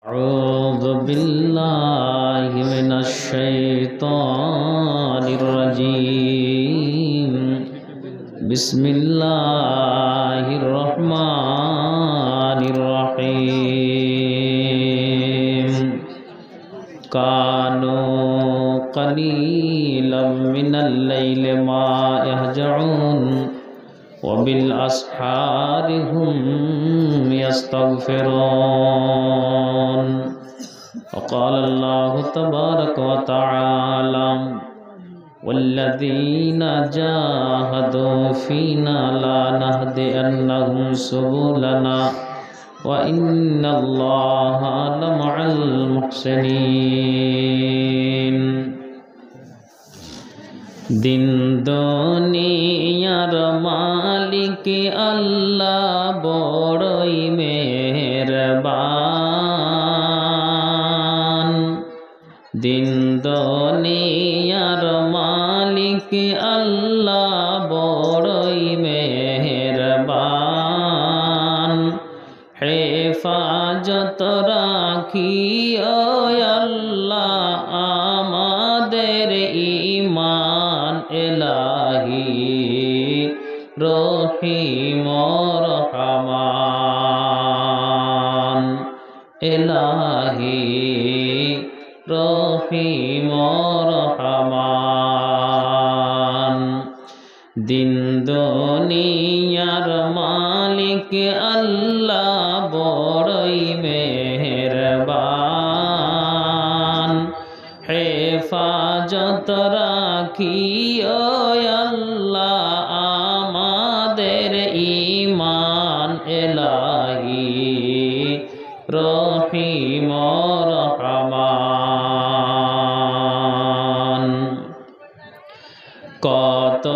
أعوذ بالله من الشيطان الرجيم بسم الله الرحمن الرحيم كانوا قليلا من الليل ما يهجعون وبالأسحار هم يستغفرون وقال الله تبارك وتعالى والذين جاهدوا فينا لنهدينهم سبلنا وإن الله لمع المحسنين দিন দুনিয়ার মালিক আল্লাহ বড়ই মেহেরবান। দিন দুনিয়ার মালিক আল্লাহ বড়ই মেহেরবান। হেফাজত রাখিও আল্লাহ আমাদের ঈমান এলাহি রহিম রহমান এলাহি রহিম রহমান। দিন দুনিয়ার মালিক আল্লাহ বড়ই মেহেরবান। হেফাজত রাখিও আল্লাহ আমাদের ঈমান এলাহি রহিম রহমান। কত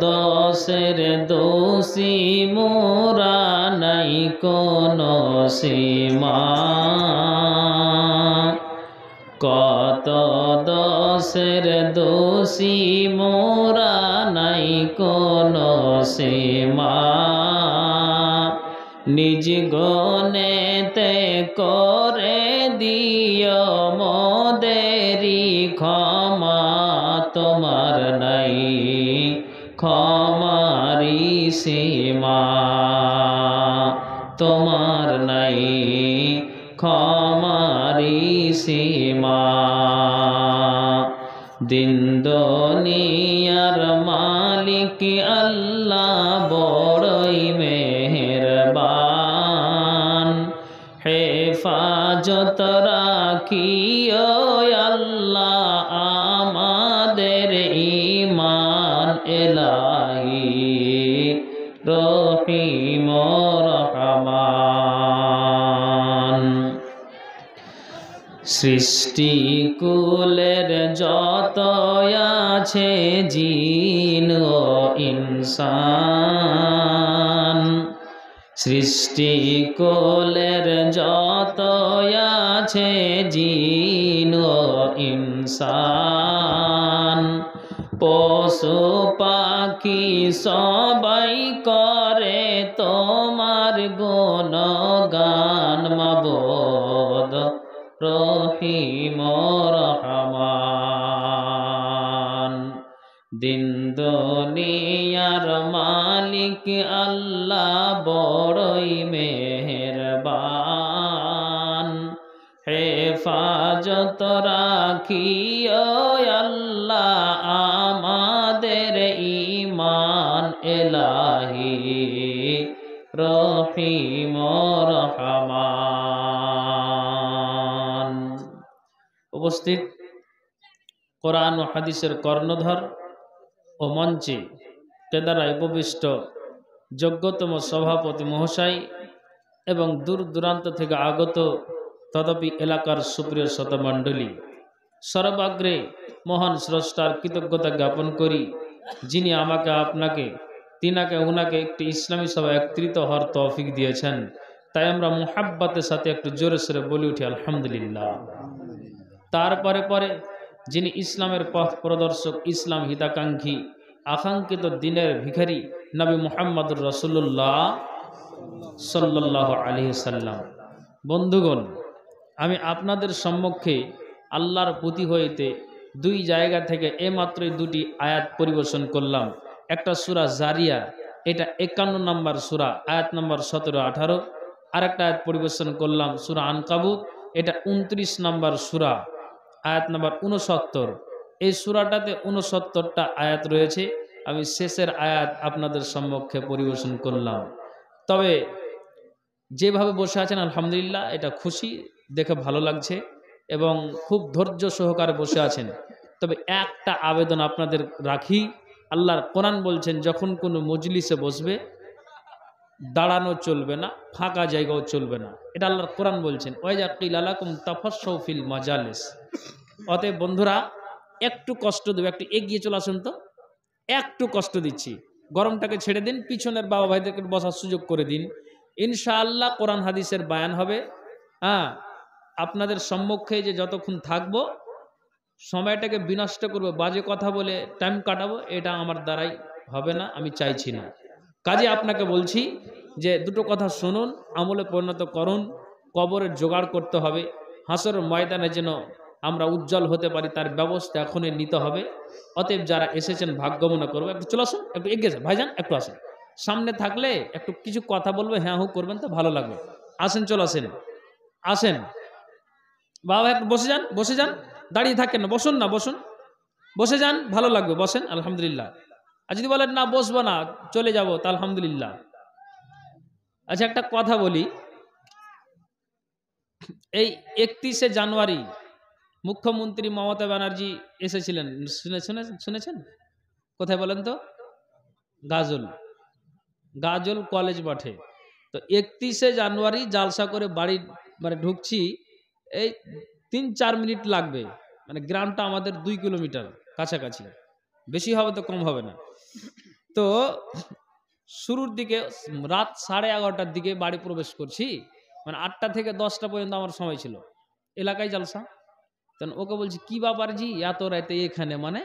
দোষের দোষী মোরা নাই কোনো সীমা। কত দোষের দোষী মোরা নাই কোনো সীমা। নিজ গুণেতে করে দিও মোদেরি ক্ষমা। তোমার নাই ক্ষমারি সীমা। তোমার নাই ক্ষমারি সীমা। দিন দুনিয়ার মালিক আল্লাহ বড়ই মেহেরবান। হেফাজত রাখিও আল্লাহ আমাদের ঈমান এলাহি রহিম রহমান। সৃষ্টি কুলের যত আছে জিন ও ইনসান। সৃষ্টি কুলের যত আছে জিন ও ইনসান। পশু পাখি সবাই করে তোমার গুণগান মাবুদ রহিম রহমান। দিন দুনিয়ার মালিক আল্লাহ বড়ই মেহেরবান। হেফাজত রাখিও আল্লাহ আমাদের ঈমান এলাহি রহিম রহমান। উপস্থিত কোরআন ও হাদিসের কর্ণধর ও মঞ্চে কেদারায় উপবিষ্ট যোগ্যতম সভাপতি মহাশয় এবং দূর দূরান্ত থেকে আগত তদপি এলাকার সুপ্রিয় শতমণ্ডলী, সর্বাগ্রে মহান স্রষ্টার কৃতজ্ঞতা জ্ঞাপন করি যিনি আমাকে আপনাকে তিনাকে উনাকে একটি ইসলামী সভা একত্রিত হওয়ার তৌফিক দিয়েছেন। তাই আমরা মুহাব্বতের সাথে একটু জোরে সোরে বলি উঠি আলহামদুলিল্লাহ। তারপরে পরে যিনি ইসলামের পথ প্রদর্শক, ইসলাম হিতাকাঙ্ক্ষী, আকাঙ্ক্ষিত দিনের ভিখারি নবী মুহাম্মদুর রাসূলুল্লাহ সাল্লাল্লাহু আলাইহি সাল্লাম। বন্ধুগণ, আমি আপনাদের সম্মুখে আল্লাহর প্রতি হইতে দুই জায়গা থেকে মাত্রই দুটি আয়াত পরিবেশন করলাম। একটা সূরা জারিয়া, এটা 51 নম্বর সূরা, আয়াত নম্বর 17-18। আরেকটা আয়াত পরিবেশন করলাম সূরা আনকাবুত, এটা 29 নম্বর সূরা, আয়াত নম্বর 69। এই সূরাটাতে 69টা আয়াত রয়েছে। আমি শেষের আয়াত আপনাদের সম্মুখে পরিবেশন করলাম। তবে যেভাবে বসে আছেন আলহামদুলিল্লাহ, এটা খুশি, দেখে ভালো লাগছে এবং খুব ধৈর্য সহকারে বসে আছেন। তবে একটা আবেদন আপনাদের রাখি, আল্লাহর কোরআন বলছেন যখন কোনো মজলিসে বসবে দাঁড়ানো চলবে না, ফাঁকা জায়গাও চলবে না। এটা আল্লাহর কোরআন বলছেন, ওয়াইজা কিল আলাকুম তাফাসসাউ ফিল মাজালিস। অতএব বন্ধুরা একটু কষ্ট দেবে, একটু এগিয়ে চলে আসুন তো, একটু কষ্ট দিচ্ছি, গরমটাকে ছেড়ে দিন, পিছনের বাবা ভাইদেরকে বসার সুযোগ করে দিন। ইনশাআল্লাহ কোরআন হাদিসের বায়ান হবে। হ্যাঁ, আপনাদের সম্মুখে যে যতক্ষণ থাকবো সময়টাকে বিনষ্ট করবো, বাজে কথা বলে টাইম কাটাবো, এটা আমার দ্বারাই হবে না, আমি চাইছি না। কাজে আপনাকে বলছি যে দুটো কথা শুনুন, আমলে পরিণত করুন। কবরের জোগাড় করতে হবে, হাসরের ময়দানে যেন আমরা উজ্জ্বল হতে পারি তার ব্যবস্থা এখনই নিতে হবে। অতএব যারা এসেছেন ভাগ্য মনে করবো, একটু চলে আসুন, একটু এগিয়ে যান ভাইজান, একটু আসেন। সামনে থাকলে একটু কিছু কথা বলবে, হ্যাঁ হু করবেন তো ভালো লাগবে। আসেন, চলে আসেন, আসেন বাবা, একটু বসে যান, বসে যান, দাঁড়িয়ে থাকেন না, বসুন না, বসুন, বসে যান, ভালো লাগবে, বসেন আলহামদুলিল্লাহ। আর যদি বলেন না বসবো না চলে যাবো, তা আলহামদুলিল্লাহ। আচ্ছা একটা কথা বলি, এই 31শে জানুয়ারি মুখ্যমন্ত্রী মমতা ব্যানার্জি এসেছিলেন, শুনেছেন? কোথায় বলেন তো? গাজল, গাজল কলেজ মাঠে। তো 31শে জানুয়ারি জালসা করে বাড়ি মানে ঢুকছি, এই 3-4 মিনিট লাগবে। মানে গ্রামটা আমাদের 2 কিলোমিটার কাছাকাছি, বেশি হবে তো কম হবে না। তো শুরুর দিকে রাত 11:30টার দিকে বাড়ি প্রবেশ করছি, মানে 8টা থেকে 10টা পর্যন্ত আমার সময় ছিল, এলাকায় জালসা। তখন ওকে বলছি কি ব্যাপার জি এত রাতে এখানে, মানে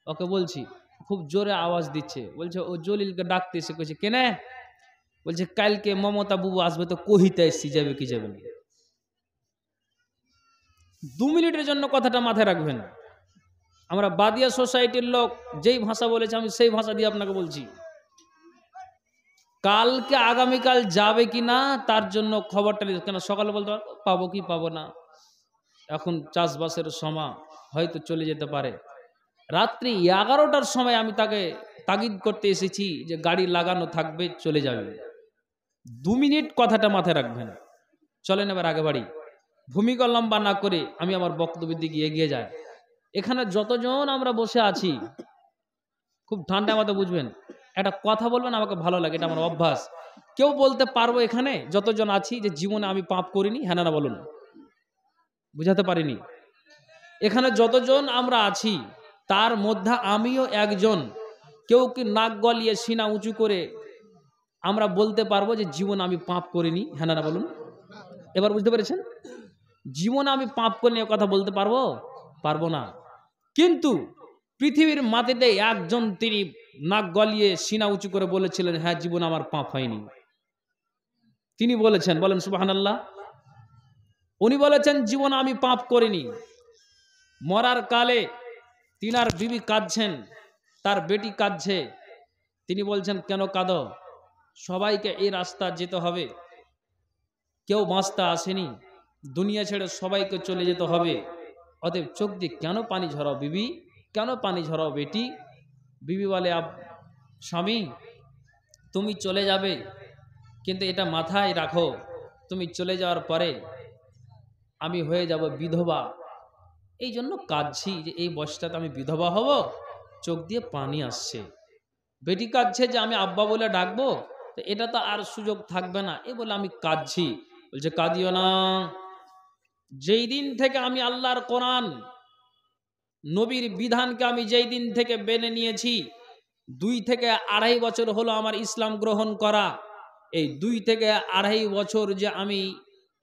ওকে বলছি, খুব জোরে আওয়াজ দিচ্ছে, বলছে ও জলিলকে ডাকতে এসে কইছে কেনে, বলছে কালকে মমতা বুবু আসবে তো কহিতে এসছি, যাবে কি যাবে না। 2 মিনিটের জন্য কথাটা মাথায় রাখবেন। আমরা বাদিয়া সোসাইটির লোক, যেই ভাষা বলেছে আমি সেই ভাষা দিয়ে আপনাকে বলছি। কালকে আগামীকাল যাবে কি না তার জন্য খবরটা নিতে, কেন সকালে বলতে পাবো কি পাবো না, এখন চাষবাসের সময়, হয়তো চলে যেতে পারে। রাত্রি 11টার সময় আমি তাকে তাগিদ করতে এসেছি যে গাড়ি লাগানো থাকবে, চলে যাবে। 2 মিনিট কথাটা মাথায় রাখবেন। চলেন এবার আগে বাড়ি। ভূমিকা লম্বা না করে আমি আমার বক্তব্যের দিকে এগিয়ে যাই। এখানে যতজন আমরা বসে আছি খুব ঠান্ডা মাথায় বুঝবেন, একটা কথা বলবেন আমাকে ভালো লাগে, এটা আমার অভ্যাস। কেউ বলতে পারবো এখানে যতজন আছি যে জীবনে আমি পাপ করিনি? হ্যাঁ না বলুন, বুঝাতে পারিনি? এখানে যতজন আমরা আছি তার মধ্যে আমিও একজন। কেউ কি নাক গলিয়ে সিনা উঁচু করে আমরা বলতে পারবো যে জীবন আমি পাপ করিনি? হ্যাঁ না বলুন। এবার বুঝতে পেরেছেন? জীবনে আমি পাপ করিনি কথা বলতে পারবো? পারবো না। কিন্তু পৃথিবীর মাটিতে একজন তিনি নাক গলিয়ে সিনা উঁচু করে বলেছিলেন হ্যাঁ জীবন আমার পাপ হয়নি। তিনি বলেছেন, বলেন সুবহানাল্লাহ। উনি বলেছেন জীবন আমি পাপ করিনি। মরার কালে তিনার বিবি কাঁদছেন, তার বেটি কাঁদছে। তিনি বলছেন কেন কাঁদো? সবাইকে এই রাস্তা যেতে হবে, কেউ বাঁচতে আসেনি, দুনিয়া ছেড়ে সবাইকে চলে যেতে হবে। অতএব চোখ দিয়ে কেন পানি ঝরাও বিবি, কেন পানি ঝরাও বেটি? বিবি বলে স্বামী তুমি চলে যাবে, কিন্তু এটা মাথায় রাখো তুমি চলে যাওয়ার পরে আমি হয়ে যাব বিধবা। এই জন্য কাঁদছি যে এই বয়সটাতে আমি বিধবা হব। চোখ দিয়ে পানি আসছে। বেটি কাঁদছে যে আমি আব্বা বলে ডাকবো, তো এটা তো আর সুযোগ থাকবে না, এ বলে আমি কাঁদছি। বলছে কাঁদিও না, যেই দিন থেকে আমি আল্লাহর কোরআন নবীর বিধানকে আমি যেই দিন থেকে মেনে নিয়েছি, 2 থেকে 2.5 বছর হলো আমার ইসলাম গ্রহণ করা। এই 2 থেকে 2.5 বছর যে আমি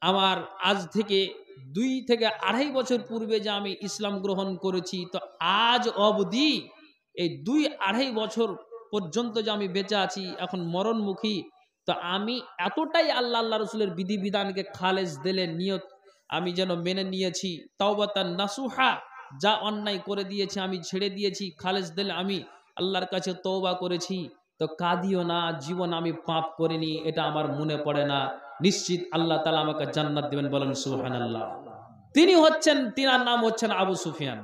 আমার আজ থেকে 2 থেকে 2.5 বছর পূর্বে যে আমি ইসলাম গ্রহণ করেছি, তো আজ অবধি এই 2-2.5 বছর পর্যন্ত যে আমি বেঁচে আছি, এখন মরণমুখী, তো আমি এতটাই আল্লাহ রসুলের বিধিবিধানকে খালেজ দিলে নিয়ত আমি যেন মেনে নিয়েছি, তাওবাতান নাসুহা, যা অন্যায় করে দিয়েছি আমি ছেড়ে দিয়েছি, খালেস দিলে আমি আল্লাহর কাছে তওবা করেছি, তো কাঁদিও না, জীবন আমি পাপ করিনি, এটা আমার মনে পড়ে না, নিশ্চিত আল্লাহ তাআলা আমাকে জান্নাত দিবেন, বলেন সুবহানাল্লাহ। তিনি হচ্ছেন, তিনার নাম হচ্ছেন আবু সুফিয়ান।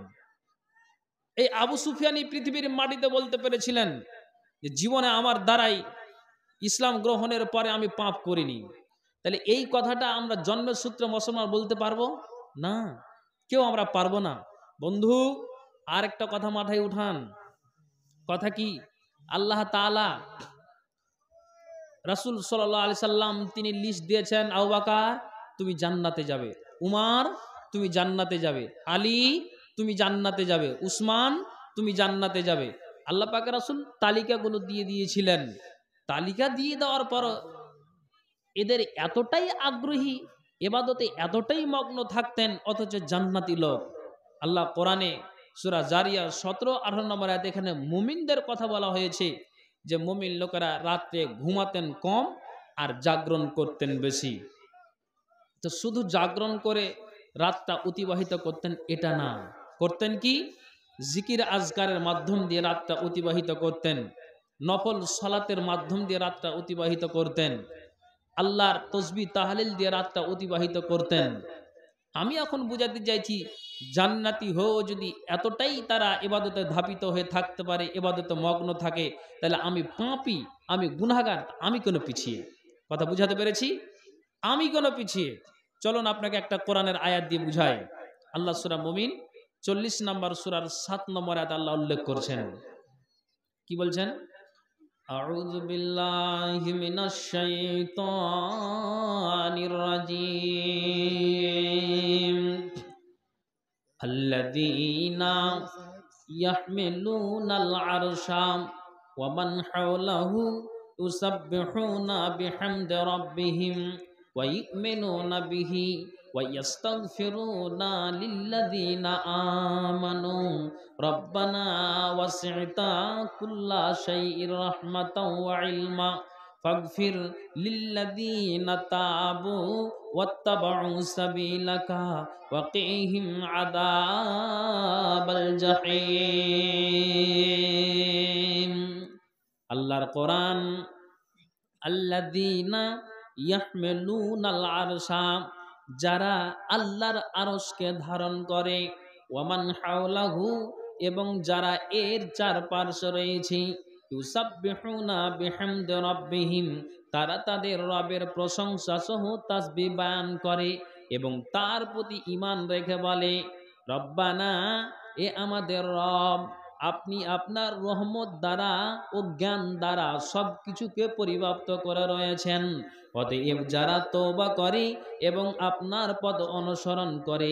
এই আবু সুফিয়ান এই পৃথিবীর মাটিতে বলতে পেরেছিলেন যে জীবনে আমার দ্বারাই ইসলাম গ্রহণের পরে আমি পাপ করিনি। তাহলে এই কথাটা আমরা জন্মের সূত্রে মুসলমান বলতে পারবো না, কেউ আমরা পারবো না। বন্ধু, আর একটা কথা মাথায় উঠান। কথা কি? আল্লাহ তাআলা রাসূল সাল্লাল্লাহু আলাইহি সাল্লাম তিনি লিস্ট দিয়েছেন, আবু বকর তুমি জান্নাতে যাবে, উমর তুমি জান্নাতে যাবে, আলী তুমি জান্নাতে যাবে, উসমান তুমি জান্নাতে যাবে। আল্লাহ পাক রাসূল তালিকাগুলো দিয়ে দিয়েছিলেন। তালিকা দিয়ে দেওয়ার পর এদের এতটাই আগ্রহী, ইবাদতে এতটাই মগ্ন থাকতেন, অথচ জান্নাতি লোক। আল্লাহ কোরআনে সূরা জারিয়া 17-18 নম্বর আয়াতে এখানে মুমিনদের কথা বলা হয়েছে যে মুমিন লোকেরা রাতে ঘুমাতেন কম আর জাগরণ করতেন বেশি। তো শুধু জাগরণ করে রাতটা অতিবাহিত করতেন এটা না, করতেন কি? জিকির আজকারের মাধ্যম দিয়ে রাতটা অতিবাহিত করতেন, নফল সালাতের মাধ্যম দিয়ে রাতটা অতিবাহিত করতেন, আল্লাহর তসবিহ তাহলিল দিয়ে রাতটা অতিবাহিত করতেন। আমি এখন বুঝাতে চাইছি, জান্নাতি হয়েও যদি এতটাই তারা ইবাদতে ধাপিত হয়ে থাকতে পারে, ইবাদতে মগ্ন থাকে, তাহলে আমি পাপী, আমি গুনাহগার, আমি কেন পিছিয়ে? কথা বুঝাতে পেরেছি? আমি কেন পিছিয়ে? চলুন আপনাকে একটা কোরআনের আয়াত দিয়ে বুঝাই। আল্লাহ সূরা মুমিন 40 নম্বর সূরার 7 নম্বর আয়াত আল্লাহ উল্লেখ করছেন। কি বলছেন? আউযু বিল্লাহি মিনাশ শাইতানির রাজিম। আল্লাযীনা ইয়াহমিলুনাল আরশা ওয়া মান হাওলাহু ইউসাব্বিহুনা বিহামদি রাব্বিহিম ওয়া ইউমিনুনা বিহি ওয়া ইস্তাগফিরুনা লিল্লাযীনা আমানু রব্বানা ওয়াসি'তা কুল্লা শাইইন রাহমাতাও ওয়া ইলমা ফাগফির লিল্লাযীনা তাবু ওয়াত্তাবাউ সাবিলাকা ওয়াকিহিম আযাবাল জাহিম। আল্লাহর কোরআন, আল্লাযীনা ইয়াহমিলুনাল আরশা, যারা আল্লাহর আরশকে ধারণ করে, ওয়ামান হাওলাহু, এবং যারা এর চারপাশে রয়েছে, ইউসাব্বিহুনা বিহামদি রাব্বিহিম, তারা তাদের রবের প্রশংসা সহ তাসবিহ বয়ান করে এবং তার প্রতি ঈমান রেখে বলে, রব্বানা, এ আমাদের রব, আপনি আপনার রহমত দ্বারা ও জ্ঞান দ্বারা সব কিছুকে পরিব্যাপ্ত করে রয়েছেন। অতএব যারা তওবা করে এবং আপনার পথ অনুসরণ করে,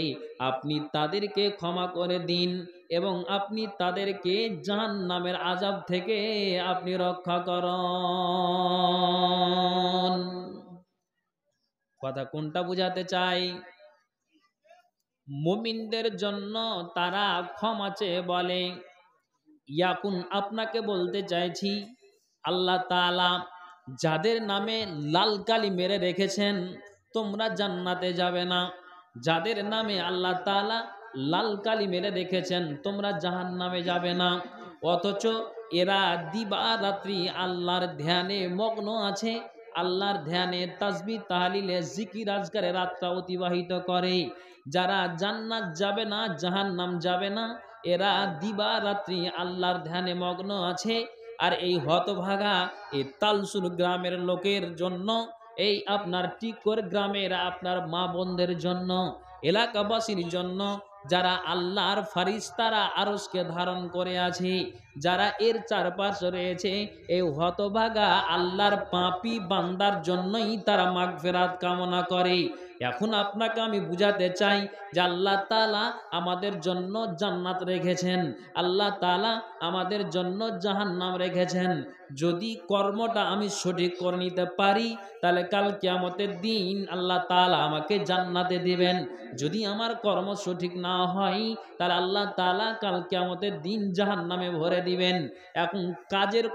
আপনি তাদেরকে ক্ষমা করে দিন এবং আপনি তাদেরকে জাহান্নামের আযাব থেকে আপনি রক্ষা করুন। কথা কোনটা বুঝাতে চাই? মুমিনদের জন্য তারা ক্ষমা চেয়ে বলে। ইয়াকুন, আপনাকে বলতে চাইছি, আল্লাহ তাআলা যাদের নামে লাল কালি মেরে রেখেছেন তোমরা জান্নাতে যাবে না, যাদের নামে আল্লাহ তাআলা লাল কালি মেরে রেখেছেন তোমরা জাহান্নামে যাবে না, অথচ এরা দিবারাত্রি আল্লাহর ধ্যানে মগ্ন আছে, আল্লাহর ধ্যানে তাসবিহ তাহলিলে জিকির আজকারে রাতটা অতিবাহিত করে। যারা জান্নাত যাবে না, জাহান্নাম যাবে না, এরা দিবারাত্রি আল্লাহর ধ্যানে মগ্ন আছে। আর এই হতভাগা এই তালসুর গ্রামের লোকের জন্য, এই আপনার টিকর গ্রামের আপনার মা বোনদের জন্য, এলাকাবাসীর জন্য, যারা আল্লাহর ফারিস্তারা আরশকে ধারণ করে আছে, যারা এর চারপাশে রয়েছে, এই হতভাগা আল্লাহর পাপী বান্দার জন্যই তারা মাগফিরাত কামনা করে। এখন আপনাকে আমি বুঝাতে চাই যে আল্লাহ তাআলা আমাদের জন্য জান্নাত রেখেছেন, আল্লাহ তাআলা আমাদের জন্য জাহান্নাম রেখেছেন। যদি কর্মটা আমি সঠিক করে নিতে পারি তাহলে কাল কিয়ামতের দিন আল্লাহ তাআলা আমাকে জান্নাতে দিবেন। যদি আমার কর্ম সঠিক না হয় তাহলে আল্লাহ তাআলা কাল কিয়ামতের দিন জাহান্নামে ভরে দিবেন। এখন কাজের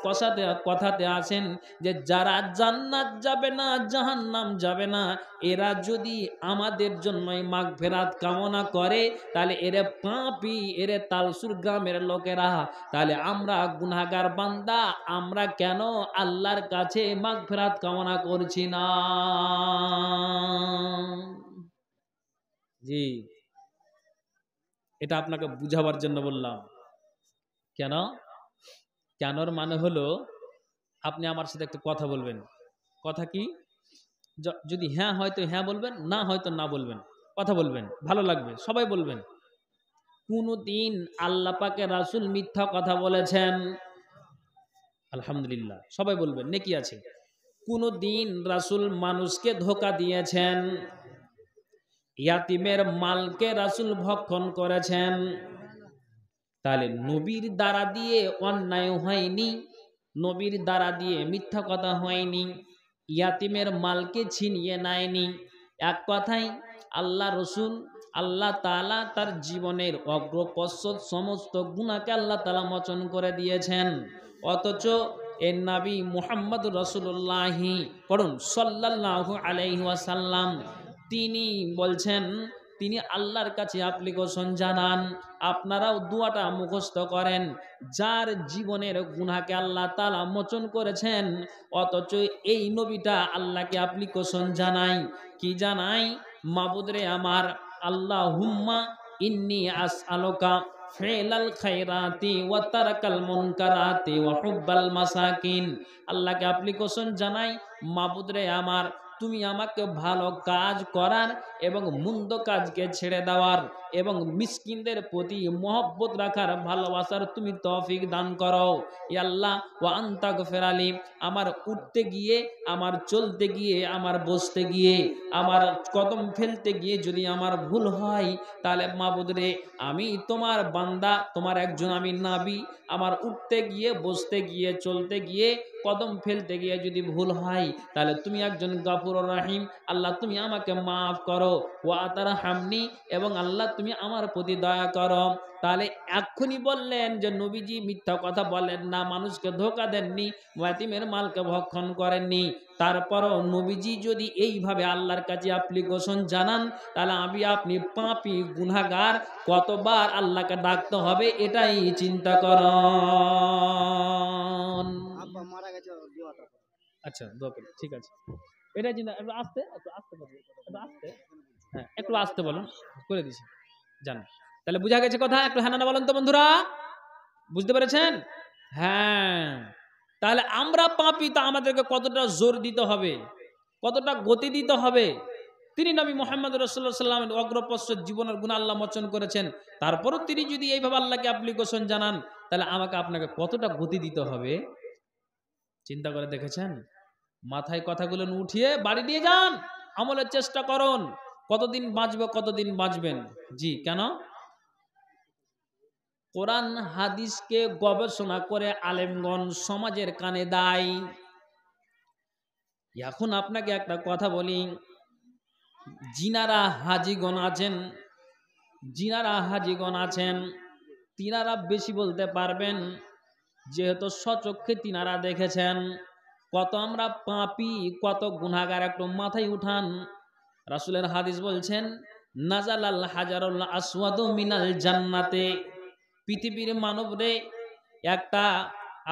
কথাতে আছেন যে যারা জান্নাত যাবে না জাহান্নাম যাবে না, এরা যদি আমাদের জন্যই মাগফিরাত কামনা করে তাহলে এরা পাপী, এরা তালসুর গ্রামের লোকেরা। তাহলে আমরা গুনাহগার বান্দা, আমরা কেন আল্লাহর কাছে মাগফিরাত কামনা করছি না? জি, এটা আপনাকে বুঝাবার জন্য বললাম। কেন? কেনর মানে হলো আপনি আমার সাথে একটা কথা বলবেন। কথা কি? যদি হ্যাঁ হয়তো হ্যাঁ বলবেন, না হয়তো না বলবেন। কথা বলবেন, ভালো লাগবে, সবাই বলবেন। কোনদিন আল্লাহ পাকে রাসূল মিথ্যা কথা বলেছেন? আলহামদুলিল্লাহ, সবাই বলবেন, নেকি আছে। কোনদিন রাসূল মানুষকে ধোঁকা দিয়েছেন? ইয়াতিমের মালকে রাসূল ভক্ষণ করেছেন? তাহলে নবীর দ্বারা দিয়ে অন্যায় হয়নি, নবীর দ্বারা দিয়ে মিথ্যা কথা হয়নি, ইয়াতিমের মালকে ছিনিয়ে নেয়নি। এক কথায় আল্লাহ রসুল, আল্লাহ তাআলা তার জীবনের অগ্রপশ্চাৎ সমস্ত গুনাহকে আল্লাহ তাআলা মোচন করে দিয়েছেন। অথচ এর নবী মুহাম্মদ রাসূলুল্লাহ পড়ুন সাল্লাল্লাহু আলাইহি ওয়াসাল্লাম, তিনি বলছেন, তিনি আল্লাহর কাছে অ্যাপ্লিকেশন জানান, আপনারাও দোয়াটা মুখস্থ করেন। যার জীবনের গুনাহকে আল্লাহ তাআলা মোচন করেছেন, অথচ এই নবীটা আল্লাহকে অ্যাপ্লিকেশন জানায়। কি জানাই? মাবুদ রে আমার, আল্লাহুম্মা ইন্নী আসআলুকা ফিলাল খায়রাতি ওয়া তারাকাল মুনকারাতি ওয়া হুব্বাল মাসাকিন। আল্লাহকে অ্যাপ্লিকেশন জানাই, মাবুদ রে আমার, তুমি আমাকে ভালো কাজ করার এবং মন্দ কাজকে ছেড়ে দেওয়ার এবং মিসকিনদের প্রতি মহব্বত রাখার, ভালোবাসার তুমি তৌফিক দান করো। ইয়া আল্লাহ ওয়া আনতা গফিরালি, আমার উঠতে গিয়ে, আমার চলতে গিয়ে, আমার বসতে গিয়ে, আমার কদম ফেলতে গিয়ে যদি আমার ভুল হয় তাহলে মাবুদ রে, আমি তোমার বান্দা, তোমার একজন আমি নবী, আমার উঠতে গিয়ে, বসতে গিয়ে, চলতে গিয়ে, কদম ফেলতে গিয়ে যদি ভুল হয় তাহলে তুমি একজন গফুরুর রহিম, আল্লাহ তুমি আমাকে মাফ করো। ওয়া তারহামনি, এবং আল্লাহ তুমি আমার প্রতি দয়া করো। তাহলে এক্ষুনি বললেন যে নবীজি মিথ্যা কথা বলেন না, মানুষকে ধোঁকা দেননি, ইয়াতীমের মালকে ভক্ষণ করেননি। তারপরও নবীজি যদি এইভাবে আল্লাহর কাছে অ্যাপ্লিকেশন জানান, তাহলে আমি আপনি পাপী গুনাহগার, কতবার আল্লাহকে ডাকতে হবে এটাই চিন্তা করুন। আচ্ছা, দোয়া করি, ঠিক আছে, এটাই চিন্তা। একটু আস্তে, একটু আস্তে বলুন, একটু আস্তে, হ্যাঁ একটু আস্তে বলুন, করে দিছি, জান। তাহলে বুঝা গেছে কথা? একটু হ্যাঁ না বলেন তো বন্ধুরা, বুঝতে পেরেছেন? হ্যাঁ, তাহলে আমরা পাপী, তা আমাদেরকে কতটা জোর দিতে হবে, কতটা গতি দিতে হবে। তিনি নবী মুহাম্মদ রাসূলুল্লাহ সাল্লাল্লাহু আলাইহি ওয়াসাল্লামের অগ্রপশ্চাৎ জীবনের গুনাহ আল্লাহ মোচন করেছেন, তারপরও তিনি যদি এইভাবে আল্লাহকে অ্যাপ্লিকেশন জানান, তাহলে আমাকে আপনাকে কতটা গতি দিতে হবে চিন্তা করে দেখেছেন? মাথায় কথাগুলো উঠিয়ে বাড়ি দিয়ে যান, আমলের চেষ্টা করুন। কতদিন বাঁচবে, কতদিন বাঁচবেন? জি, কেন? কোরআন হাদিসকে গবেষণা করে আলেমগণ সমাজের কানে দেয়। এখন আপনাকে একটা কথা বলি, জিনারা হাজিগণ আছেন, জিনারা হাজিগণ আছেন, তিনারা বেশি বলতে পারবেন, যেহেতু স্বচক্ষে তিনারা দেখেছেন। কত আমরা পাপী, কত গুনাহগার, একটু মাথায় উঠান। রাসূলের হাদিস বলছেন, নাজালাল হাজারুল আসওয়াদু মিনাল জান্নাতে, পৃথিবীর মানবরে একটা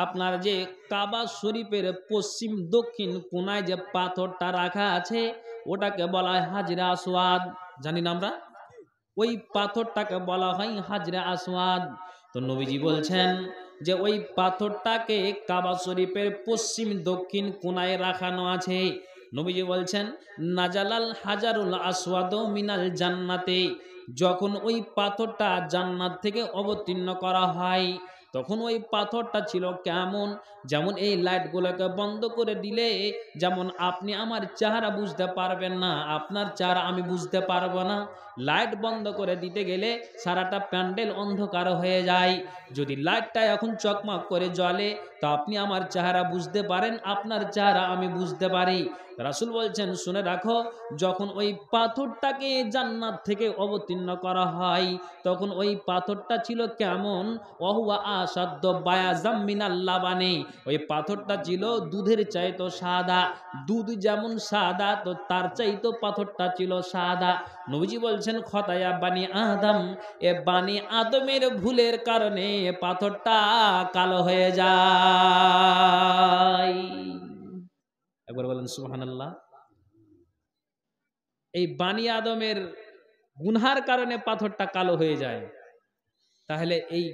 আপনার যে কাবা শরীফের পশ্চিম দক্ষিণ কোনায় যে পাথরটা রাখা আছে ওটাকে বলা হয় হাজরে আসওয়াদ, জানি না আমরা? ওই পাথরটাকে বলা হয় হাজরে আসওয়াদ। তো নবীজি বলছেন যে ওই পাথরটাকে কাবা শরীফের পশ্চিম দক্ষিণ কোনায় রাখানো আছে। নবীজি বলছেন, নাজালাল হাজারুল আসওয়াদু মিনাল জান্নাতে, যখন ওই পাথরটা জান্নাত থেকে অবতীর্ণ করা হয়, তো তখন ওই পাথরটা ছিল কেমন, যেমন এই লাইটগুলোকে বন্ধ করে দিলে যেমন আপনি আমার চেহারা বুঝতে পারবেন না, আপনার চেহারা আমি বুঝতে পারবো না। লাইট বন্ধ করে দিতে গেলে সারাটা প্যান্ডেল অন্ধকার হয়ে যায়। যদি লাইটটা এখন চকমক করে জ্বলে তো আপনি আমার চেহারা বুঝতে পারেন, আপনার চেহারা আমি বুঝতে পারি। রাসূল বলছেন শুনে রাখো, যখন ওই পাথরটাকে জান্নাত থেকে অবতীর্ণ করা হয় তখন ওই পাথরটা ছিল কেমন, ওয়াহুয়া আসাদ্দ বায়াজাম মিনাল লাবানি, ওই পাথরটা ছিল দুধের চাইতো সাদা। দুধ যেমন সাদা তো তার চাইতো পাথরটা ছিল সাদা। নবীজি বলছেন খতায়া বানি আদম, এ বানি আদমের ভুলের কারণে পাথরটা কালো হয়ে যায়। একবার বলেন সুবহানাল্লাহ। এই বানি আদমের গুনহার কারণে পাথরটা কালো হয়ে যায়। তাহলে এই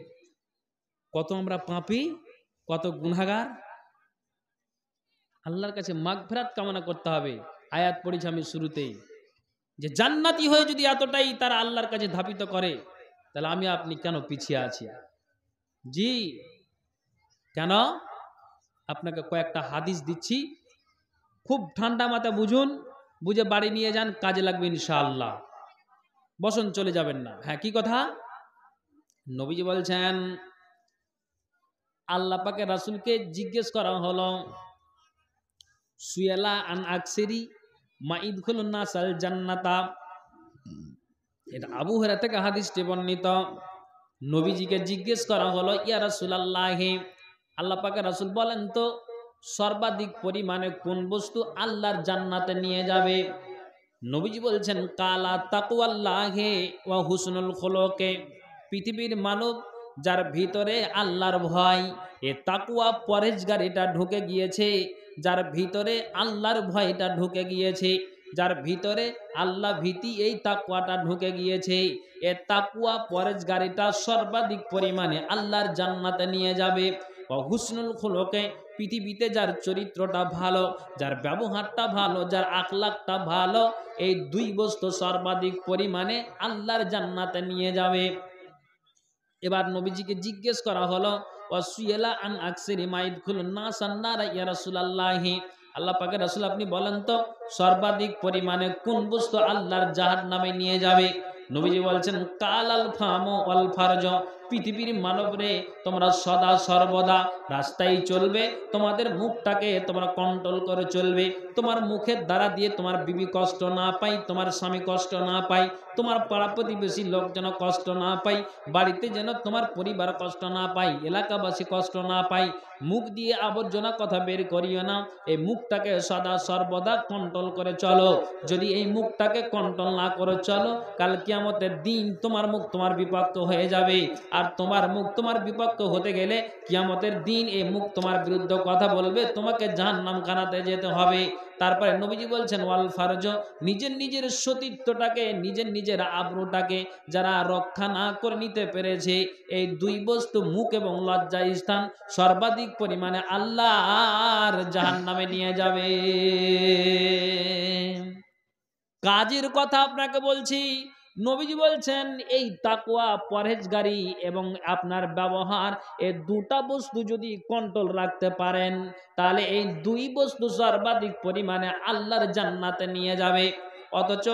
কত আমরা পাপী, কত গুনাহগার, আল্লাহর কাছে মাগফিরাত কামনা করতে হবে। আয়াত পড়েছি আমি শুরুতেই যে জান্নাতি হয়ে যদি এতটাই তারা আল্লাহর কাছে ধাবিত করে তাহলে আমি আপনি কেন পিছিয়ে আছি? জি কেন? আপনাকে কয়েকটা হাদিস দিচ্ছি, খুব ঠান্ডা মাথা বুঝুন, বুঝে বাড়ি নিয়ে যান, কাজে লাগবে ইনশাআল্লাহ। বসন চলে যাবেন না। হ্যাঁ কি কথা? নবীজি বলছেন আল্লাহ পাকের রাসূলকে জিজ্ঞেস করা হলো সুয়ালা আন আকসিরি মা ইদখুলুন নাসাল জান্নাতা, এটা আবু হুরায়রা থেকে হাদিসটি বর্ণিত। নবীজিকে জিজ্ঞেস করা হলো ইয়া রাসূলুল্লাহ, আল্লাহ পাকের রাসূল বলেন তো সর্বাধিক পরিমাণে কোন বস্তু আল্লাহর জান্নাতে নিয়ে যাবে? নবীজি বলছেন কালা তাকওয়াল্লাহি ওয়া হুসনুল খুলুকে, পৃথিবীর মানব যার ভিতরে আল্লাহর ভয়, এ তাকওয়া পরহেজগারিটা ঢুকে গিয়েছে, যার ভিতরে আল্লাহর ভয়টা ঢুকে গিয়েছে, যার ভিতরে আল্লাহ ভীতি এই তাকওয়াটা ঢুকে গিয়েছে, এ তাকওয়া পরহেজগারিটা সর্বাধিক পরিমাণে আল্লাহর জান্নাতে নিয়ে যাবে। ও হুসনুল খুলুকে, পৃথিবীতে যার চরিত্রটা ভালো, যার ব্যবহারটা ভালো, যার আখলাকটা ভালো, এই দুই বস্তু সর্বাধিক পরিমাণে আল্লাহর জান্নাতে নিয়ে যাবে। এবার নবীজিকে জিজ্ঞেস করা হলো ওয়াসুয়ালা আন আকসিরি মা ইদখুলুন নাসান নারা ইয়া রাসূলুল্লাহ, আল্লাহ পাকের রাসূল আপনি বলেন তো সর্বাধিক পরিমাণে কোন বস্তু আল্লাহর জাহান্নামে নিয়ে যাবে? নবীজি বলছেন কালাল ফামু ওয়াল ফারজ, পৃথিবীর মানবরে তোমরা সদা সর্বদা রাস্তায় চলবে, তোমাদের মুখটাকে তোমরা কন্ট্রোল করে চলবে, তোমার মুখের দ্বারা দিয়ে তোমার বিবি কষ্ট না পাই, তোমার স্বামী কষ্ট না পাই, তোমার পাড়া প্রতিবেশী লোক যেন কষ্ট না পাই, বাড়িতে যেন তোমার পরিবার কষ্ট না পাই, এলাকাবাসী কষ্ট না পাই। মুখ দিয়ে আবর্জনা কথা বের করিও না, এই মুখটাকে সদা সর্বদা কন্ট্রোল করে চলো। যদি এই মুখটাকে কন্ট্রোল না করে চলো, কাল কিয়ামতের দিন তোমার মুখ তোমার বিপক্ষ হয়ে যাবে। আর তোমার মুখ তোমার বিপক্ষ হতে গেলে কিয়ামতের দিন এই মুখ তোমার বিরুদ্ধে কথা বলবে, তোমাকে জাহান্নাম খানাতে যেতে হবে। তারপরে নবীজি বলছেন ওয়াল ফারজ, নিজের নিজের সতীত্বটাকে, নিজের নিজের আবরুটাকে যারা রক্ষা না করে নিতে পেরেছে, এই দুই বস্তু মুখ এবং লজ্জা স্থান সর্বাধিক পরিমাণে আল্লাহর জাহান্নামে নিয়ে যাবে। কাজের কথা আপনাকে বলছি, নবীজি বলছেন এই তাকওয়া পরহেজগারি এবং আপনার ব্যবহার, এই দুটা বস্তু যদি কন্ট্রোল রাখতে পারেন তাহলে এই দুই বস্তু সর্বাধিক পরিমাণে আল্লাহর জান্নাতে নিয়ে যাবে। অথচ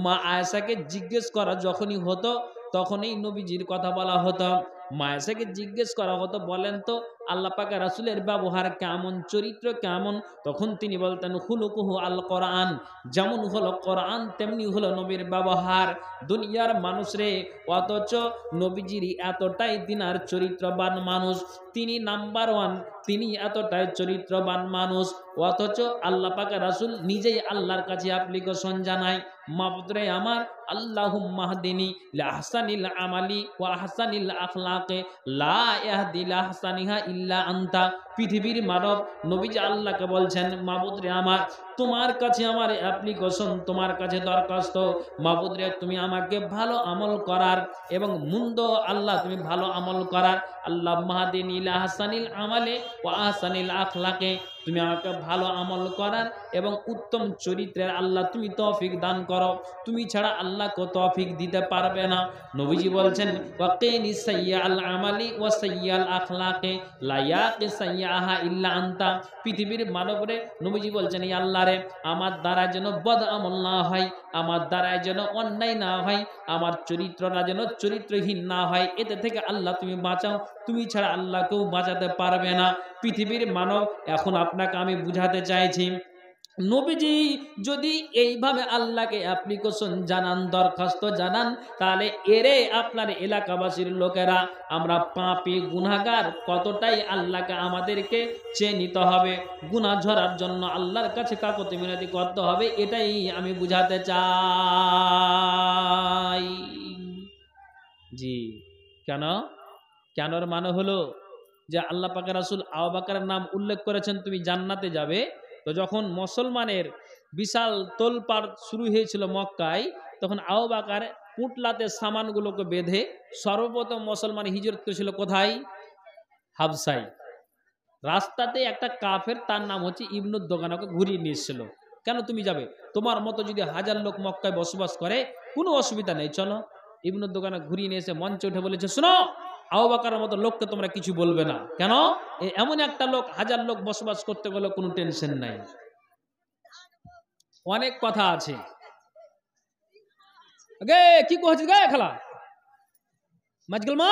মা আয়েশাকে জিজ্ঞেস করা যখনই হতো তখনই নবীজির কথা বলা হতো। মা আয়েশাকে জিজ্ঞেস করা হতো বলেন তো আল্লাহ পাকের রাসূলের ব্যবহার কেমন, চরিত্র কেমন? তখন তিনি বলতেন খুলুকুহু আল কোরআন, যেমন হলো কোরআন তেমনি হলো নবীর ব্যবহার। দুনিয়ার মানুষ রে, অথচ নবীজির এতটাই দিনার চরিত্রবান মানুষ, তিনি নাম্বার ওয়ান, তিনি এতটাই চরিত্রবান মানুষ, অথচ আল্লাহ পাকের রাসূল নিজেই আল্লাহর কাছে অ্যাপ্লিকেশন জানায় মাবুদরে আমার আল্লাহুম্মা হদিনি লিআহসানিল আমালি ওয়া আহসানিল আখলাকে লা ইয়াহদি লিআহসানিহা ইল্লা আনতা। পৃথিবীর মানব নবীজি আল্লাহকে বলছেন মাবুদরে আমার, তোমার কাছে আমার অ্যাপ্লিকেশন, তোমার কাছে দরখাস্ত, মাবুদরে তুমি আমাকে ভালো আমল করার এবং মন্দ আল্লাহ তুমি ভালো আমল করার, আল্লাহুম্মা হদিনি লিআহসানিল আমালি ওয়া আহসানিল আখলাকে, তুমি আমাকে ভালো আমল করার এবং উত্তম চরিত্রের আল্লাহ তুমি তৌফিক দান করো, তুমি ছাড়া আল্লাহ কো তৌফিক দিতে পারবে না। নবীজি বলছেন ওয়াকিনি সাইয়্যাল আমালি ওয়া সাইয়্যাল আখলাকি লা ইয়াকি সাইয়্যাহা ইল্লা আনতা। পৃথিবীর মানবরে নবীজি বলছেন এই আল্লাহ রে, আমার দ্বারা যেন বদ আমল না হয়, আমার দ্বারা যেন অন্যায় না হয়, আমার চরিত্রটা যেন চরিত্রহীন না হয়, এতে থেকে আল্লাহ তুমি বাঁচাও, তুমি ছাড়া আল্লাহ কেউ বাঁচাতে পারবে না। পৃথিবীর মানব এখন আপনাকে আমি বুঝাতে চাইছি, নবীজি যদি এইভাবে আল্লাহকে অ্যাপ্লিকেশন জানান, দরখাস্ত জানান, তাহলে এরে আপনার এলাকাবাসীর লোকেরা আমরা পাপী গুনাহগার কতটাই আল্লাহকে আমাদেরকে চেয়ে নিতে হবে, গুনাহ ঝরার জন্য আল্লাহর কাছে কাকুতি মিনতি করতে হবে, এটাই আমি বুঝাতে চাই। জি, কেন? কেনর মানে হলো যে আল্লাহ পাকের রাসূল আবু বকরের নাম উল্লেখ করেছেন তুমি জান্নাতে যাবে। তো যখন মুসলমানের বিশাল তোলপাড় শুরু হয়েছিল মক্কায়, তখন আবু বকর পুটলাতে সামানগুলোকে বেঁধে সর্বপ্রথম মুসলমান হিজরত করেছিল কোথায়? হাবশায়। রাস্তাতে একটা কাফের, তার নাম হচ্ছে ইবনুদ দোগানাকে ঘুরিয়ে নিয়ে এসেছিল। কেন তুমি যাবে? তোমার মতো যদি 1000 লোক মক্কায় বসবাস করে কোনো অসুবিধা নেই, চলো। ইবনুদ দোগানা ঘুরিয়ে নিয়ে এসে মঞ্চে উঠে বলেছে, শোনো, আবু বকরের মতো লোককে তোমরা কিছু বলবে না। কেন? এমন একটা লোক, 1000 লোক বসবাস করতে গেলে কোনো টেনশন নাই। অনেক কথা আছে। গে কি কইছিস গে খেলা মাঝগল মা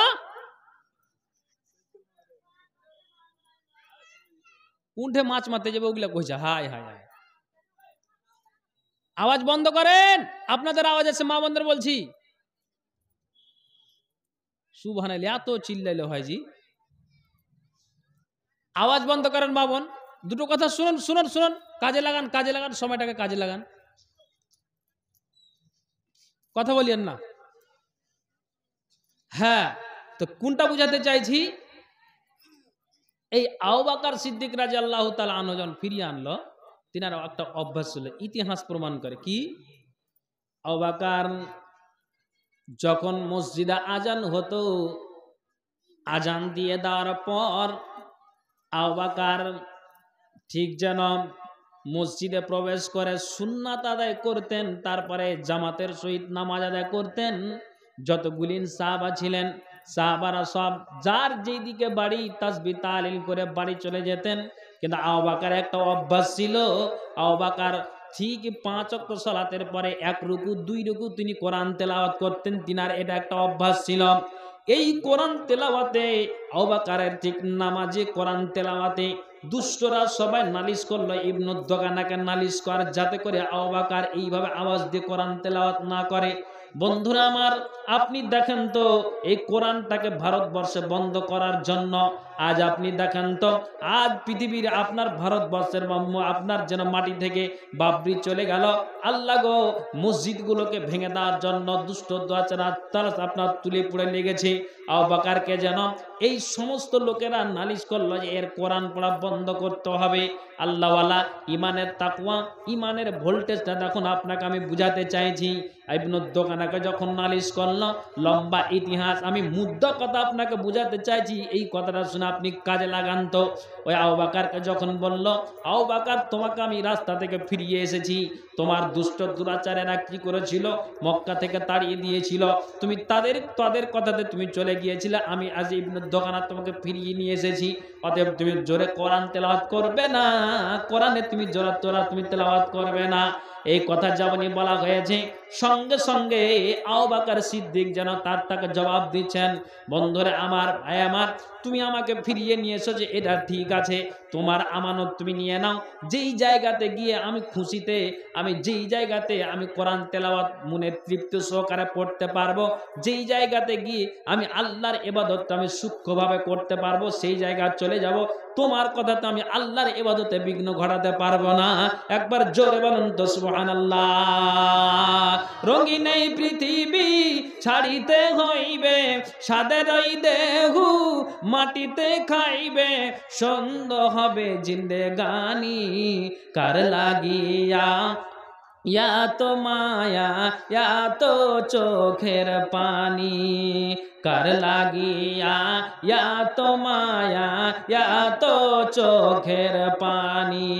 কোনঠে মাছ মারতে যাবে ওগুলা কইছে। হায় হায় হায়, আওয়াজ বন্ধ করেন, আপনাদের আওয়াজ আছে, মা বন্ধের বলছি। সুবহানাল্লাহ, এত চিল্লাইলে ভাইজি, আওয়াজ বন্ধ করেন মা বোন। দুটো কথা শুনুন শুনুন শুনুন, কাজে লাগান, কাজে লাগান, সময়টাকে কাজে লাগান, কথা বলিয়েন না। হ্যাঁ, তো কোনটা বুঝাতে চাইছি, এই আবু বকর সিদ্দিক রাদিয়াল্লাহু তাআলা আনহু যখন ফিরিয়ে আনলো, তিনার একটা অভ্যাস ছিল, ইতিহাস প্রমাণ করে কি, আবু বকর যখন মসজিদে আজান হতো, আজান দিয়ে দেওয়ার পর আবু বকর ঠিক যেন মসজিদে প্রবেশ করে সুন্নাত আদায় করতেন, তারপরে জামাতের সহিত নামাজ আদায় করতেন। যতগুলি সাহাবা ছিলেন, সাহাবারা সব যার যেদিকে বাড়ি তাসবিহ তাহলিল করে বাড়ি চলে যেতেন। কিন্তু আবু বকর একটা অভ্যাস ছিল, আবু বকর ঠিক 5 ওয়াক্ত সালাতের পরে 1 রুকু 2 রুকু তিনি কোরআন তেলাওয়াত করতেন। তিনার এটা একটা অভ্যাস ছিল। এই কোরআন তেলাওয়াতে, আবু বকরের ঠিক নামাজে কোরআন তেলাওয়াতে দুষ্টরা সবাই নালিশ করলো ইবনুদ দোগানাকে নালিশ কর, যাতে করে আবু বকর এইভাবে আওয়াজ দিয়ে কোরআন তেলাওয়াত না করে। বন্ধুরা আমার, আপনি দেখেন তো এই কোরআনটাকে ভারতবর্ষে বন্ধ করার জন্য আজ আপনি দেখেন তো, আজ পৃথিবীর আপনার ভারতবর্ষের আপনার যেন মাটি থেকে বাবরি চলে গেল। আল্লাহ গো, মসজিদগুলোকে ভেঙে দেওয়ার জন্য দুষ্ট দোয়াচারা তারা আপনার তুলে পড়ে লেগেছে। আবু বকরকে যেন এই সমস্ত লোকেরা নালিশ করলো যে এর কোরআন পড়া বন্ধ করতে হবে। আল্লাহওয়ালা ইমানের তাকওয়া, ইমানের ভোল্টেজটা দেখুন, আপনাকে আমি বুঝাতে চাইছি। ইবনুদ দোগানাকে যখন নালিশ করলো, লম্বা ইতিহাস, আমি মুদ্রা কথা আপনাকে বুঝাতে চাইছি, এই কথাটা শুনে আপনি কাজে লাগান তো। ওই আবু বকরকে যখন বলল, আবু বকর তোমাকে আমি রাস্তা থেকে ফিরিয়ে এসেছি, তোমার দুষ্ট দুরাচারেরা কি করেছিল, মক্কা থেকে তাড়িয়ে দিয়েছিল, তুমি তাদের কথাতে তুমি চলে গিয়েছিলে, আমি আজ ইবনুদ দোগানা তোমাকে ফিরিয়ে নিয়ে এসেছি। অতএব তুমি জোরে কোরআন তেলাওয়াত করবে না, কোরআনে তুমি জোরে তুমি তেলাওয়াত করবে না। এই কথা যেমনই বলা হয়েছে, সঙ্গে সঙ্গে আবু বকর সিদ্দিক যেন তাকে জবাব দিচ্ছেন, বন্ধুরে আমার, ভাই আমার, তুমি আমাকে ফিরিয়ে নিয়ে এসো যে এটা ঠিক আছে, তোমার আমানত তুমি নিয়ে নাও। যেই জায়গাতে গিয়ে আমি খুশিতে, আমি যেই জায়গাতে আমি কোরআন তেলাওয়াত মনে তৃপ্তি সহকারে পড়তে পারবো, যেই জায়গাতে গিয়ে আমি আল্লাহর ইবাদতটা আমি সূক্ষ্মভাবে করতে পারবো, সেই জায়গা চলে যাব। তোমার কথা তো আমি আল্লাহর ইবাদতে বিঘ্ন ঘটাতে পারবো না। একবার জোরে বলুন তো সুবহানাল্লাহ। রঙিন এই পৃথিবী ছাড়িতে হইবে, সাদের ওই দেহ মাটিতে খাইবে, সন্দ হবে জিন্দেগানি কার লাগিয়া, या तो माया या तो चोखेर पानी कर লাগিয়া या तो माया या तो চোখের পানি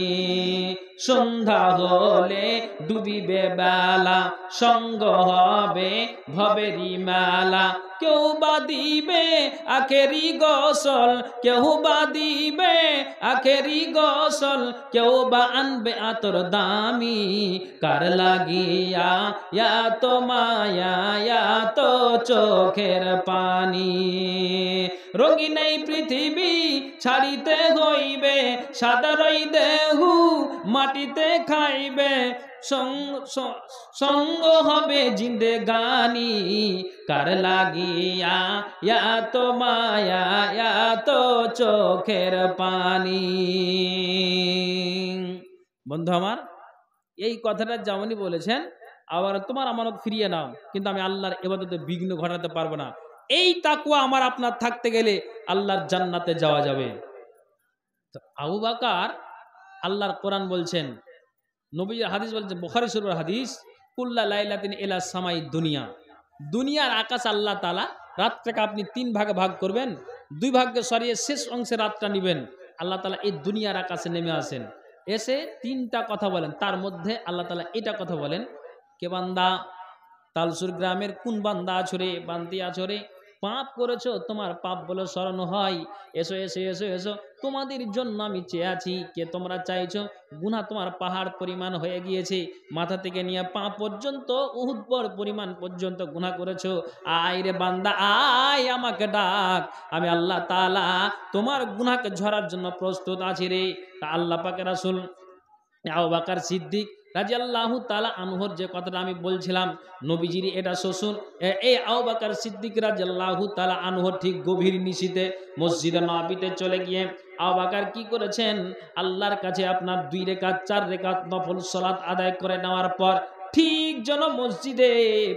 সন্ধ্যা হলে ডুবিবে বেলা সঙ্গ হবে ভবেরি মেলা কেউ বা দিবে আখেরি গোসল কেউ বা দিবে আখেরি গোসল কেউ বা আনবে আতর দামি কার লাগিয়া ইয়া তো মায়া ইয়া তো চোখের পানি রঙিন এই পৃথিবী ছাড়িতে হইবে সাদারই দেহু মাটিতে খাইবে সঙ্গ হবে জিন্দেগানি কার লাগিয়া ইয়া তো মায়া ইয়া তো চোখের পানি। বন্ধু আমার, এই কথাটা যেমনই বলেছেন, আবার তোমার আমানত ফিরিয়ে নাও, কিন্তু আমি আল্লাহর ইবাদতে বিঘ্ন ঘটাতে পারবো না। এই তাকওয়া আমার আপনার থাকতে গেলে আল্লাহর জান্নাতে যাওয়া যাবে। আবু বকর, আল্লাহর কোরআন বলছেন, নবীর হাদিস বলছেন, বুখারী শরীফের হাদিস, কুল্লা লাইলাতিন ইলা সামাই দুনিয়া, দুনিয়ার আকাশ আল্লাহ তাআলা রাতটাকে আপনি 3 ভাগে ভাগ করবেন, 2 ভাগে সরিয়ে শেষ অংশে রাতটা নেবেন। আল্লাহ তাআলা এই দুনিয়ার আকাশে নেমে আসেন, এসে 3টা কথা বলেন। তার মধ্যে আল্লাহ তাআলা এটা কথা বলেন, কে বান্দা, তালসুর গ্রামের কোন বান্দা আছরে, বান্তি আছরে, পাপ করেছো, তোমার পাপ বলে স্মরণ হয়, এসো এসো এসো এসো, তোমাদের জন্য আমি চেয়ে আছি। কে তোমরা চাইছো? গুনাহ তোমার পাহাড় পরিমাণ হয়ে গিয়েছে, মাথা থেকে নিয়ে পা পর্যন্ত উহুদ পরিমাণ পর্যন্ত গুনাহ করেছো। আয় রে বান্দা আয়, আমাকে ডাক, আমি আল্লাহ তাআলা তোমার গুনাহকে ঝরার জন্য প্রস্তুত আছি রে। তা আল্লাহ পাকের রাসূল আবু বকর সিদ্দিক রাদিয়াল্লাহু তাআলা আনহুর যে কথাটা আমি বলছিলাম, নবীজির এটা শ্বশুর, এই আবু বকর সিদ্দিক রাদিয়াল্লাহু তাআলা আনহুর ঠিক গভীর নিশিতে মসজিদে নববীতে চলে গিয়ে আবু বকর কি করেছেন, আল্লাহর কাছে আপনার 2 রাকাত 4 রাকাত নফল সালাত আদায় করে নেওয়ার পর ঠিক যেন মসজিদে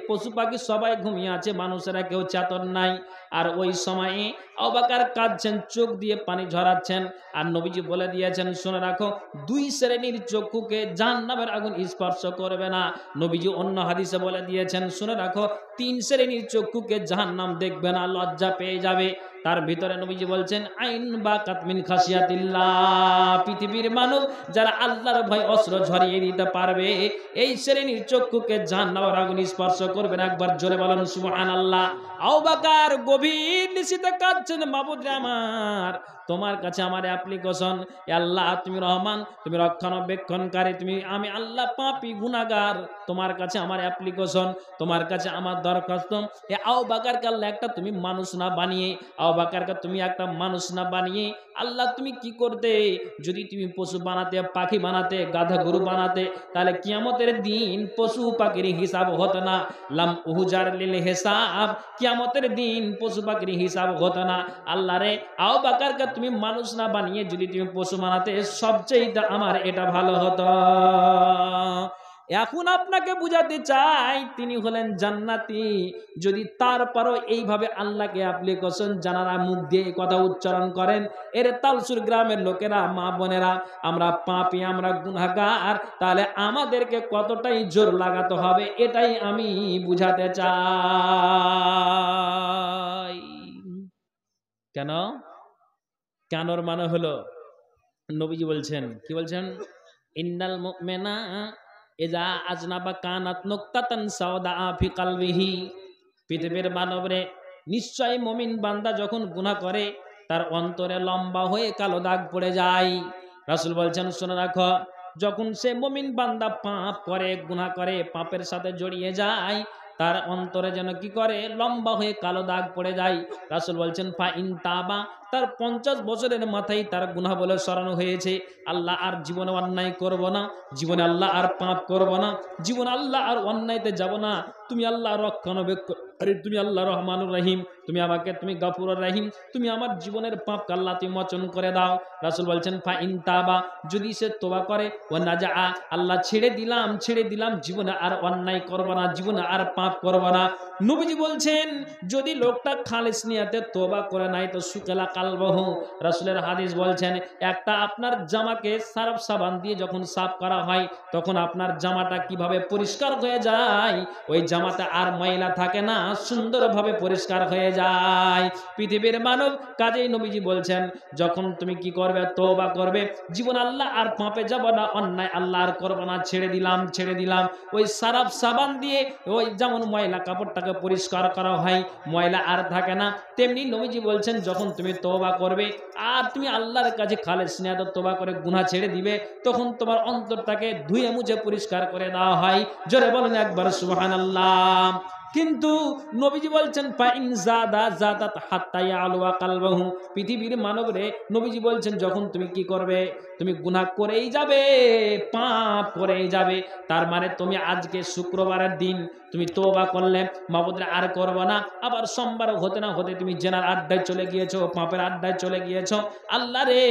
পশু পাখি সবাই ঘুমিয়ে আছে, মানুষেরা কেউ চেতন নাই, আর ওই সময়ে আবু বকর কাঁদছেন, চোখ দিয়ে পানি ঝরাচ্ছেন। আর নবীজি বলে দিয়েছেন, শুনে রাখো, 2 শ্রেণীর চক্ষুকে জাহান্নামের আগুন স্পর্শ করবে না। নবীজি অন্য হাদিসে বলে দিয়েছেন, শুনে রাখো, 3 শ্রেণীর চক্ষুকে জাহান্নাম দেখবে না, লজ্জা পেয়ে যাবে। তার ভিতরে নবীজি বলছেন, আইন বা কাতমিন খাসিয়াতিল্লাহ, পৃথিবীর মানুষ যারা আল্লাহর ভয় অস্ত্র ঝরিয়ে দিতে পারবে, এই শ্রেণীর চক্ষুকে জাহান্নামের আগুন স্পর্শ করবে না। একবার জোরে বলেন সুবহানাল্লাহ। আবু বকর গভীর নিশিতে কাঁদছেন, মাবুদ রে আমার, তোমার কাছে আমার অ্যাপ্লিকেশন, আল্লাহ তুমি রহমান, তুমি রক্ষণাবেক্ষণকারী, তুমি, আমি আল্লাহ পাপী গুনাহগার, তোমার কাছে আমার অ্যাপ্লিকেশন, তোমার কাছে আমার দরখাস্ত। এ আবু বকরকে আল্লাহ একটা তুমি মানুষ না বানিয়ে, আবু বকরকে তুমি একটা মানুষ না বানিয়ে আল্লাহ তুমি কি করতে, যদি তুমি পশু বানাতে, পাখি বানাতে, গাধা গরু বানাতে, তাহলে কিয়ামতের দিন পশু পাখির হিসাব হতো না। লাম উহুজার লিল হিসাব, কিয়ামতের দিন পশু পাখির হিসাব হতো না। আল্লাহ রে, আবু বকরকে তুমি মানুষ না বানিয়ে যদি তুমি পশু বানাতে, সবচেয়ে আমার এটা ভালো হতো। এখন আপনাকে বুঝাতে চাই, তিনি হলেন জান্নাতি। যদি তারপরও এইভাবে আল্লাহকে অ্যাপ্লিকেশন জানারা মুখ দিয়ে কথা উচ্চারণ করেন, এর তালসুর গ্রামের লোকেরা, মা বোনেরা, আমরা পাপী, আমরা গুনাহগার, তাহলে আমাদেরকে কতটাই জোর লাগাতে হবে, এটাই আমি বুঝাতে চাই। কেন? কেনর মানে হলো, নবীজি বলছেন, কি বলছেন, ইন্নাল মুমিনা ইজা আজনাবা কানাত নুকতাতান সাওদা ফি কলবিহি, পৃথিবীর মানবরে, নিশ্চয় মুমিন বান্দা যখন গুনাহ করে তার অন্তরে লম্বা হয়ে কালো দাগ পড়ে যায়। রাসূল বলছেন, শুনে রাখো, যখন সে মুমিন বান্দা পাপ করে, গুনাহ করে, পাপের সাথে জড়িয়ে যায়, তার অন্তরে যেন কি করে, লম্বা হয়ে কালো দাগ পড়ে যায়। রাসূল বলছেন, ফা ইন তাবা, তার 50 বছরের মাথায় তার গুনাহ বলে স্মরণ হয়েছে, আল্লাহ আর জীবনে অন্যায় করব না, জীবনে আল্লাহ আর পাপ করব না, জীবনে আল্লাহ আর অন্যায়তে যাব না, তুমি আল্লাহ রক্ষণাবেক্ষণ, আরে তুমি আল্লাহ রহমানুর রহিম, তুমি আমাকে, তুমি গফুরুর রহিম, তুমি আমার জীবনের পাপ আল্লাহ তুমি মোচন করে দাও। রাসূল বলছেন, ফা ইন তাবা, যদি সে তওবা করে, ওয়া নাজা, আল্লাহ ছেড়ে দিলাম, জীবনে আর অন্যায় করব না, জীবনে আর পাপ করব না। নবীজি বলছেন, যদি লোকটা খালিস নিয়তে তওবা করে নাই, তো সুকেলা কালবাহু। রাসূলের হাদিস বলছেন, একটা আপনার জামাকে সার্ফ সাবান দিয়ে যখন সাফ করা হয় তখন আপনার জামাটা কিভাবে পরিষ্কার হয়ে যায়, ওই জামাতে আর ময়লা থাকে না, সুন্দরভাবে পরিষ্কার হয়ে যায়। পৃথিবীর মানব, কাজেই নবীজি বলছেন যখন তুমি কি করবে, তওবা করবে, জীবন আল্লাহ আর পাপে যাব না, অন্যায় আল্লাহ আর করব না, ছেড়ে দিলাম ছেড়ে দিলাম। ওই সারাফ সাবান দিয়ে ওই যেমন ময়লা কাপড়টাকে পরিষ্কার করা হয়, ময়লা আর থাকে না, তেমনি নবীজি বলছেন যখন তুমি তওবা করবে আর তুমি আল্লাহর কাছে খালেস নিয়াত তওবা করে গুনাহ ছেড়ে দিবে, তখন তোমার অন্তরটাকে ধুয়ে মুছে পরিষ্কার করে দেওয়া হয়। জোরে বলেন একবার সুবহানাল্লাহ। কিন্তু নবীজি বলছেন ফাইন জাদা জাদাত হাত্তা ইয়ালুয়া কালবাহু। পৃথিবীর মানবরে নবীজি বলছেন যখন তুমি কি করবে, তুমি গুনাহ করেই যাবে, পাপ করেই যাবে। তার মানে তুমি আজকে শুক্রবারের দিন তুমি তওবা করলে, মাবুদরে আর করব না, আবার সোমবার হতে না হতে তুমি জেনার আড্ডায় চলে গিয়েছো, পাপের আড্ডায় চলে গিয়েছো। আল্লাহ রে,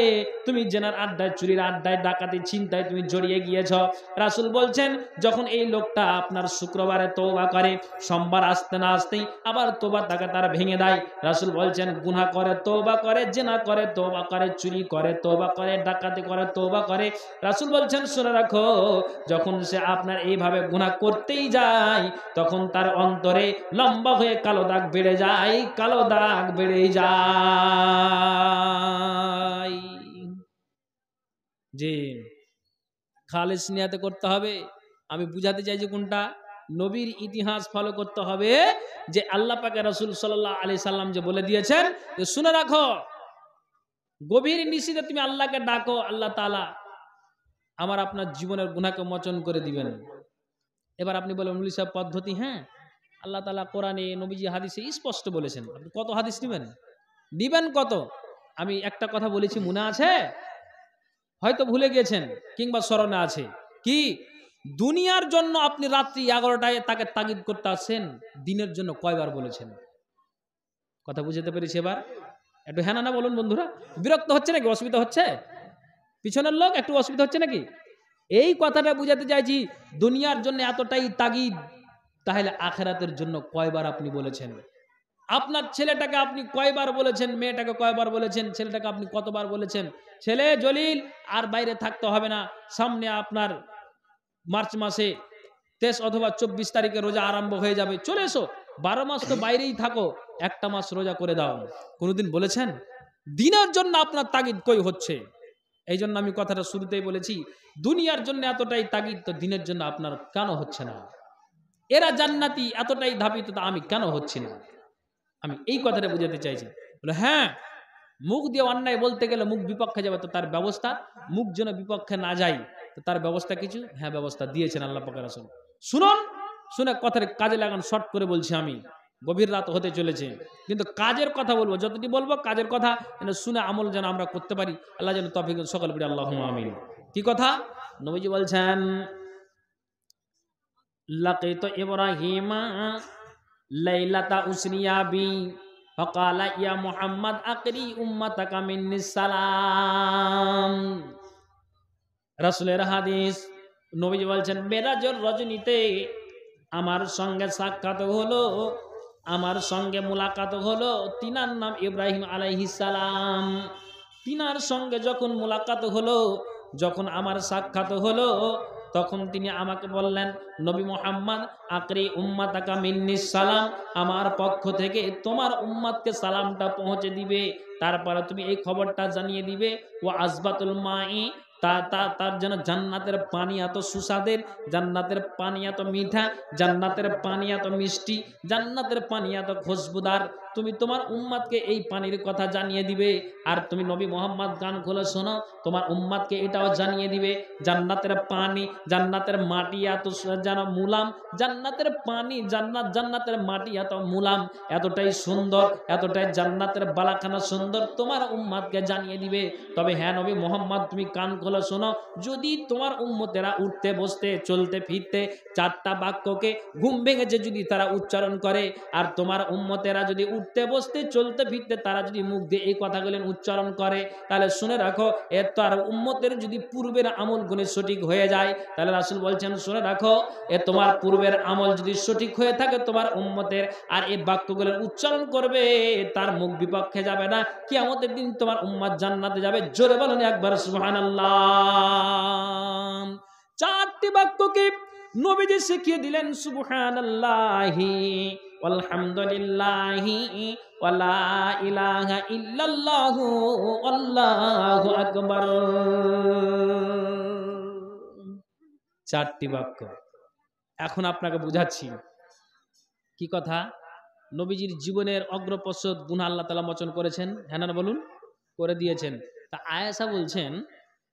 তুমি জেনার আড্ডায়, চুরির আড্ডায়, ডাকাতি চিন্তায় তুমি জড়িয়ে গিয়েছো। রাসূল বলছেন যখন এই লোকটা আপনার শুক্রবারে তওবা করে, সোমবার আসতে না আসতেই আবার তওবার টাকা তার ভেঙে দেয়, রাসূল বলছেন গুনাহ করে তওবা করে, জিনা করে তওবা করে, চুরি করে তওবা করে, ডাকাতি করে তওবা করে। রাসূল বলছেন শুনে রাখো, যখন সে আপনার এইভাবে গুনাহ করতেই যায় তখন তার অন্তরে লম্বা হয়ে কালো দাগ বেড়ে যায়, কালো দাগ বেড়ে যায়। জি, খালেস নিয়াতে করতে হবে। আমি বুঝাতে চাই যে কোনটা, নবীর ইতিহাস ফলো করতে হবে, যে আল্লাহ পাকে রাসূল সাল্লাল্লাহু আলাইহি সাল্লাম যে বলে দিয়েছেন যে শুনে রাখো, গভীর নিশিতে তুমি আল্লাহকে ডাকো, আল্লাহ তাআলা আমার আপনার জীবনের গুনাহকে মোচন করে দিবেন। এবার আপনি বলেন মুফতি সাহেব পদ্ধতি, হ্যাঁ আল্লাহ তাআলা কোরআনে, নবীজি হাদিসে স্পষ্ট বলেছেন। আপনি কত হাদিস নেবেন, দিবেন কত? আমি একটা কথা বলেছি মনে আছে, হয়তো ভুলে গেছেন কিংবা স্মরণে আছে, কি দুনিয়ার জন্য আপনি রাত্রি 11টায় তাকে তাগিদ করতে আসছেন, দিনের জন্য কয়বার বলেছেন? কথা বুঝতে পেরেছি? এবার একটু হ্যাঁ না বলুন বন্ধুরা। বিরক্ত হচ্ছে নাকি, অসুবিধা হচ্ছে? পিছনের লোক একটু অসুবিধা হচ্ছে নাকি? এই কথাটা বুঝাতে চাইছি, দুনিয়ার জন্য এতটাই তাগিদ, তাহলে আখেরাতের জন্য কয়বার আপনি বলেছেন? আপনার ছেলেটাকে আপনি কয়বার বলেছেন, মেয়েটাকে কয়বার বলেছেন, ছেলেটাকে আপনি কতবার বলেছেন, ছেলে জলিল আর বাইরে থাকতে হবে না, সামনে আপনার মার্চ মাসে 23 অথবা 24 তারিখে রোজা আরম্ভ হয়ে যাবে, চলে এসো, 12 মাস তো বাইরেই থাকো, একটা মাস রোজা করে দাও, কোনোদিন বলেছেন? দিনের জন্য আপনার তাগিদ কই হচ্ছে? এই জন্য আমি কথাটা শুরুতেই বলেছি, দুনিয়ার জন্য এতটাই তাগিদ, তো দিনের জন্য আপনার কেন হচ্ছে না? এরা জান্নাতি, এতটাই ধাবিত, তো আমি কেন হচ্ছি না? আমি এই কথাটা বুঝাতে চাইছি। বলে হ্যাঁ, মুখ দিয়ে অন্যায় বলতে গেলে মুখ বিপক্ষে যাবে, তো তার ব্যবস্থা, মুখ যেন বিপক্ষে না যায়, তো তার ব্যবস্থা কিছু, হ্যাঁ ব্যবস্থা দিয়েছেন আল্লাহ পাক রাসূল। শুনুন, শুনে কথার কাজে লাগান। শর্ট করে বলছি আমি, গভীর রাত হতে চলেছে, কিন্তু কাজের কথা বলবো, যতটি বলবো কাজের কথা, যেন শুনে আমল যেন আমরা করতে পারি, আল্লাহ যেন তৌফিক সকল বলি আল্লাহুম্মা আমিন। কি কথা? নবীজি বলছেন লাকিতু ইব্রাহিমা লাইলাতা উসরিয়া বি ফাকালা ইয়া মুহাম্মদ আকরি উম্মাতাকা মিন্নিস সালাম। রাসূলের হাদিস, নবীজি বলছেন মেরাজের রজনীতে আমার সঙ্গে সাক্ষাৎ হলো, আমার সঙ্গে মুলাকাত হলো, তিনার নাম ইব্রাহিম আলাইহিস সালাম। তিনার সঙ্গে যখন মুলাকাত হলো, যখন আমার সাক্ষাৎ হলো, তখন তিনি আমাকে বললেন নবী মুহাম্মদ আকরি উম্মাতাকা মিন্নিস সালাম, আমার পক্ষ থেকে তোমার উম্মতকে সালামটা পৌঁছে দিবে, তারপরে তুমি এই খবরটা জানিয়ে দিবে ও আসবাতুল মাই, তার যেন জান্নাতের পানি এত সুস্বাদের, জান্নাতের পানি এত মিঠা, জান্নাতের পানি এত মিষ্টি, জান্নাতের পানি এত খুশবুদার, তুমি তোমার উম্মতকে এই পানির কথা জানিয়ে দিবে। আর তুমি নবী মুহাম্মদ গান খুলে শোনো, তোমার উম্মতকে এটাও জানিয়ে দিবে জান্নাতের পানি, জান্নাতের মাটি এত যেন মুলাম, জান্নাতের পানি, জান্নাতের মাটি এত মুলাম, এতটাই সুন্দর, এতটাই জান্নাতের বালাখানা সুন্দর, তোমার উম্মতকে জানিয়ে দিবে। তবে হ্যাঁ নবী মুহাম্মদ, তুমি কান খোলো শোনো, যদি তোমার উম্মতেরা উঠতে বসতে চলতে ফিরতে 4টা বাক্যকে ঘুম ভেঙেছে যদি তারা উচ্চারণ করে, আর তোমার উম্মতেরা যদি উঠতে বসতে চলতে ফিরতে তারা যদি মুখ দিয়ে এই কথাগুলো উচ্চারণ করে, তাহলে শুনে রাখো এর তো আর উম্মতের যদি পূর্বের আমল গুণে সঠিক হয়ে যায়, তাহলে রাসূল বলছেন শুনে রাখো এ তোমার পূর্বের আমল যদি সঠিক হয়ে থাকে তোমার উম্মতের, আর এই বাক্যগুলোর উচ্চারণ করবে তার মুখ বিপক্ষে যাবে না, কিয়ামতের দিন তোমার উম্মত জান্নাতে যাবে। জোরে বলুন একবার সুবহানাল্লাহ। 4টি বাক্যকে নবীজি শিখিয়ে দিলেন, সুবহানাল্লাহি আলহামদুলিল্লাহি ওয়ালা ইলাহা ইল্লাল্লাহু আল্লাহু আকবার। 4টি বাক্য। এখন আপনাকে বুঝাচ্ছি কি কথা। নবীজির জীবনের অগ্রপশ্চাৎ গুনাহ আল্লাহ তাআলা মোচন করেছেন, হ্যাঁ না বলুন, করে দিয়েছেন। তা আয়েশা বলছেন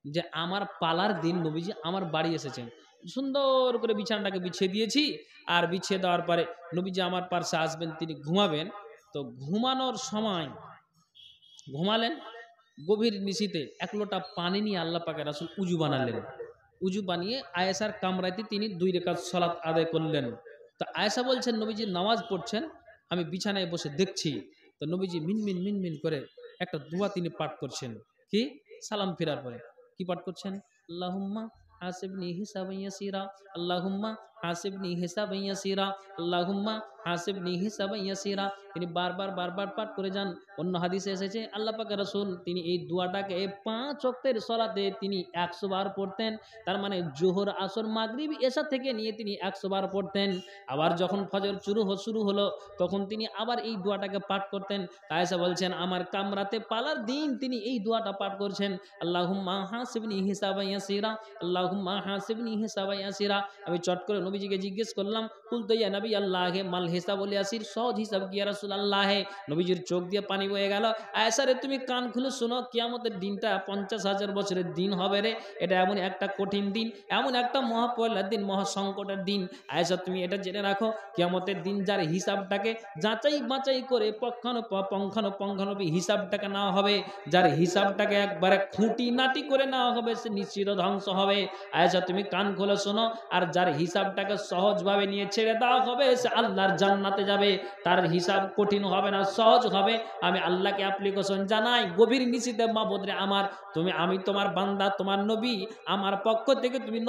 যে আমার পালার দিন নবীজি আমার বাড়ি এসেছেন, সুন্দর করে বিছানাটাকে বিছিয়ে দিয়েছি, আর বিছিয়ে দেওয়ার পরে নবীজি আমার পাশে আসবেন, তিনি ঘুমাবেন। তো ঘুমানোর সময় ঘুমালেন, গভীর নিশীতে 1 লোটা পানি নিয়ে আল্লাহ পাকের রাসূল উজু বানালেন। উজু বানিয়ে আয়েশার কামরাতে তিনি 2 রাকাত সালাত আদায় করলেন। তো আয়েশা বলছেন নবীজি নামাজ পড়ছেন, আমি বিছানায় বসে দেখছি, তো নবীজি মিনমিন মিনমিন করে একটা দোয়া তিনি পাঠ করছেন। কি? সালাম ফেরার পরে কি পাঠ করছেন? আল্লাহুম্মা হাসিবনি হিসাবান ইয়াসিরা, আল্লাহুম্মা হাসিবনি হিসাবান ইয়াসিরা, আল্লাহুম্মা হাসিবনি হিসাবান ইয়াসিরা। তিনি বারবার বারবার পাঠ করে যান। অন্য হাদিসে এসেছে আল্লাহ পাকের রাসূল তিনি এই দোয়াটাকে 5 ওয়াক্তের সালাতে তিনি 100 বার পড়তেন। তার মানে জোহর, আসর, মাগরিব, এশা থেকে নিয়ে তিনি 100 বার পড়তেন। আবার যখন ফজর শুরু হলো তখন তিনি আবার এই দোয়াটাকে পাঠ করতেন। আয়েশা বলছেন আমার কামরাতে পালার দিন তিনি এই দোয়াটা পাঠ করছেন, আল্লাহুম্মা হাসিবনি হিসাবান ইয়াসিরা, আল্লাহুম্মা হাসিবনি হিসাবান ইয়াসিরা। আমি চট করে নবীজিকে জিজ্ঞেস করলাম, কুলতু ইয়া নবী আল্লাহ মাল হিসাবুল ইয়াসির, সহজ হিসাব কি ইয়া রাসূলুল্লাহ। নবীজির চোখ দিয়ে পানি বয়ে গেল। আয়েশা রে তুমি কান খুলে শোনো, কিয়ামতের দিনটা 50,000 বছরের দিন হবে রে। এটা এমন একটা কঠিন দিন, এমন একটা মহাপয়লার দিন, মহাসংকটের দিন। আয়েশা তুমি এটা জেনে রাখো, কিয়ামতের দিন যার হিসাবটাকে যাচাই বাছাই করে পঙ্খানুপঙ্খানুপঙ্খানুপি হিসাবটাকে নেওয়া হবে, যার হিসাবটাকে একবারে খুঁটিনাটি করে নেওয়া হবে, সে নিশ্চিত ধ্বংস হবে। আয়েশা তুমি কান খুলে শোনো, আর যার হিসাবটাকে সহজভাবে নিয়ে ছেড়ে দেওয়া হবে সে আল্লাহর জান্নাতে যাবে। তার হিসাব কঠিন হবে না, সহজ হবে। আমি আল্লাহকে অ্যাপ্লিকেশন জানাই গভীর নিশীতে, মাবুদরে আমার আমি তোমার বান্দা, তোমার নবী, আমার পক্ষ থেকে তুমি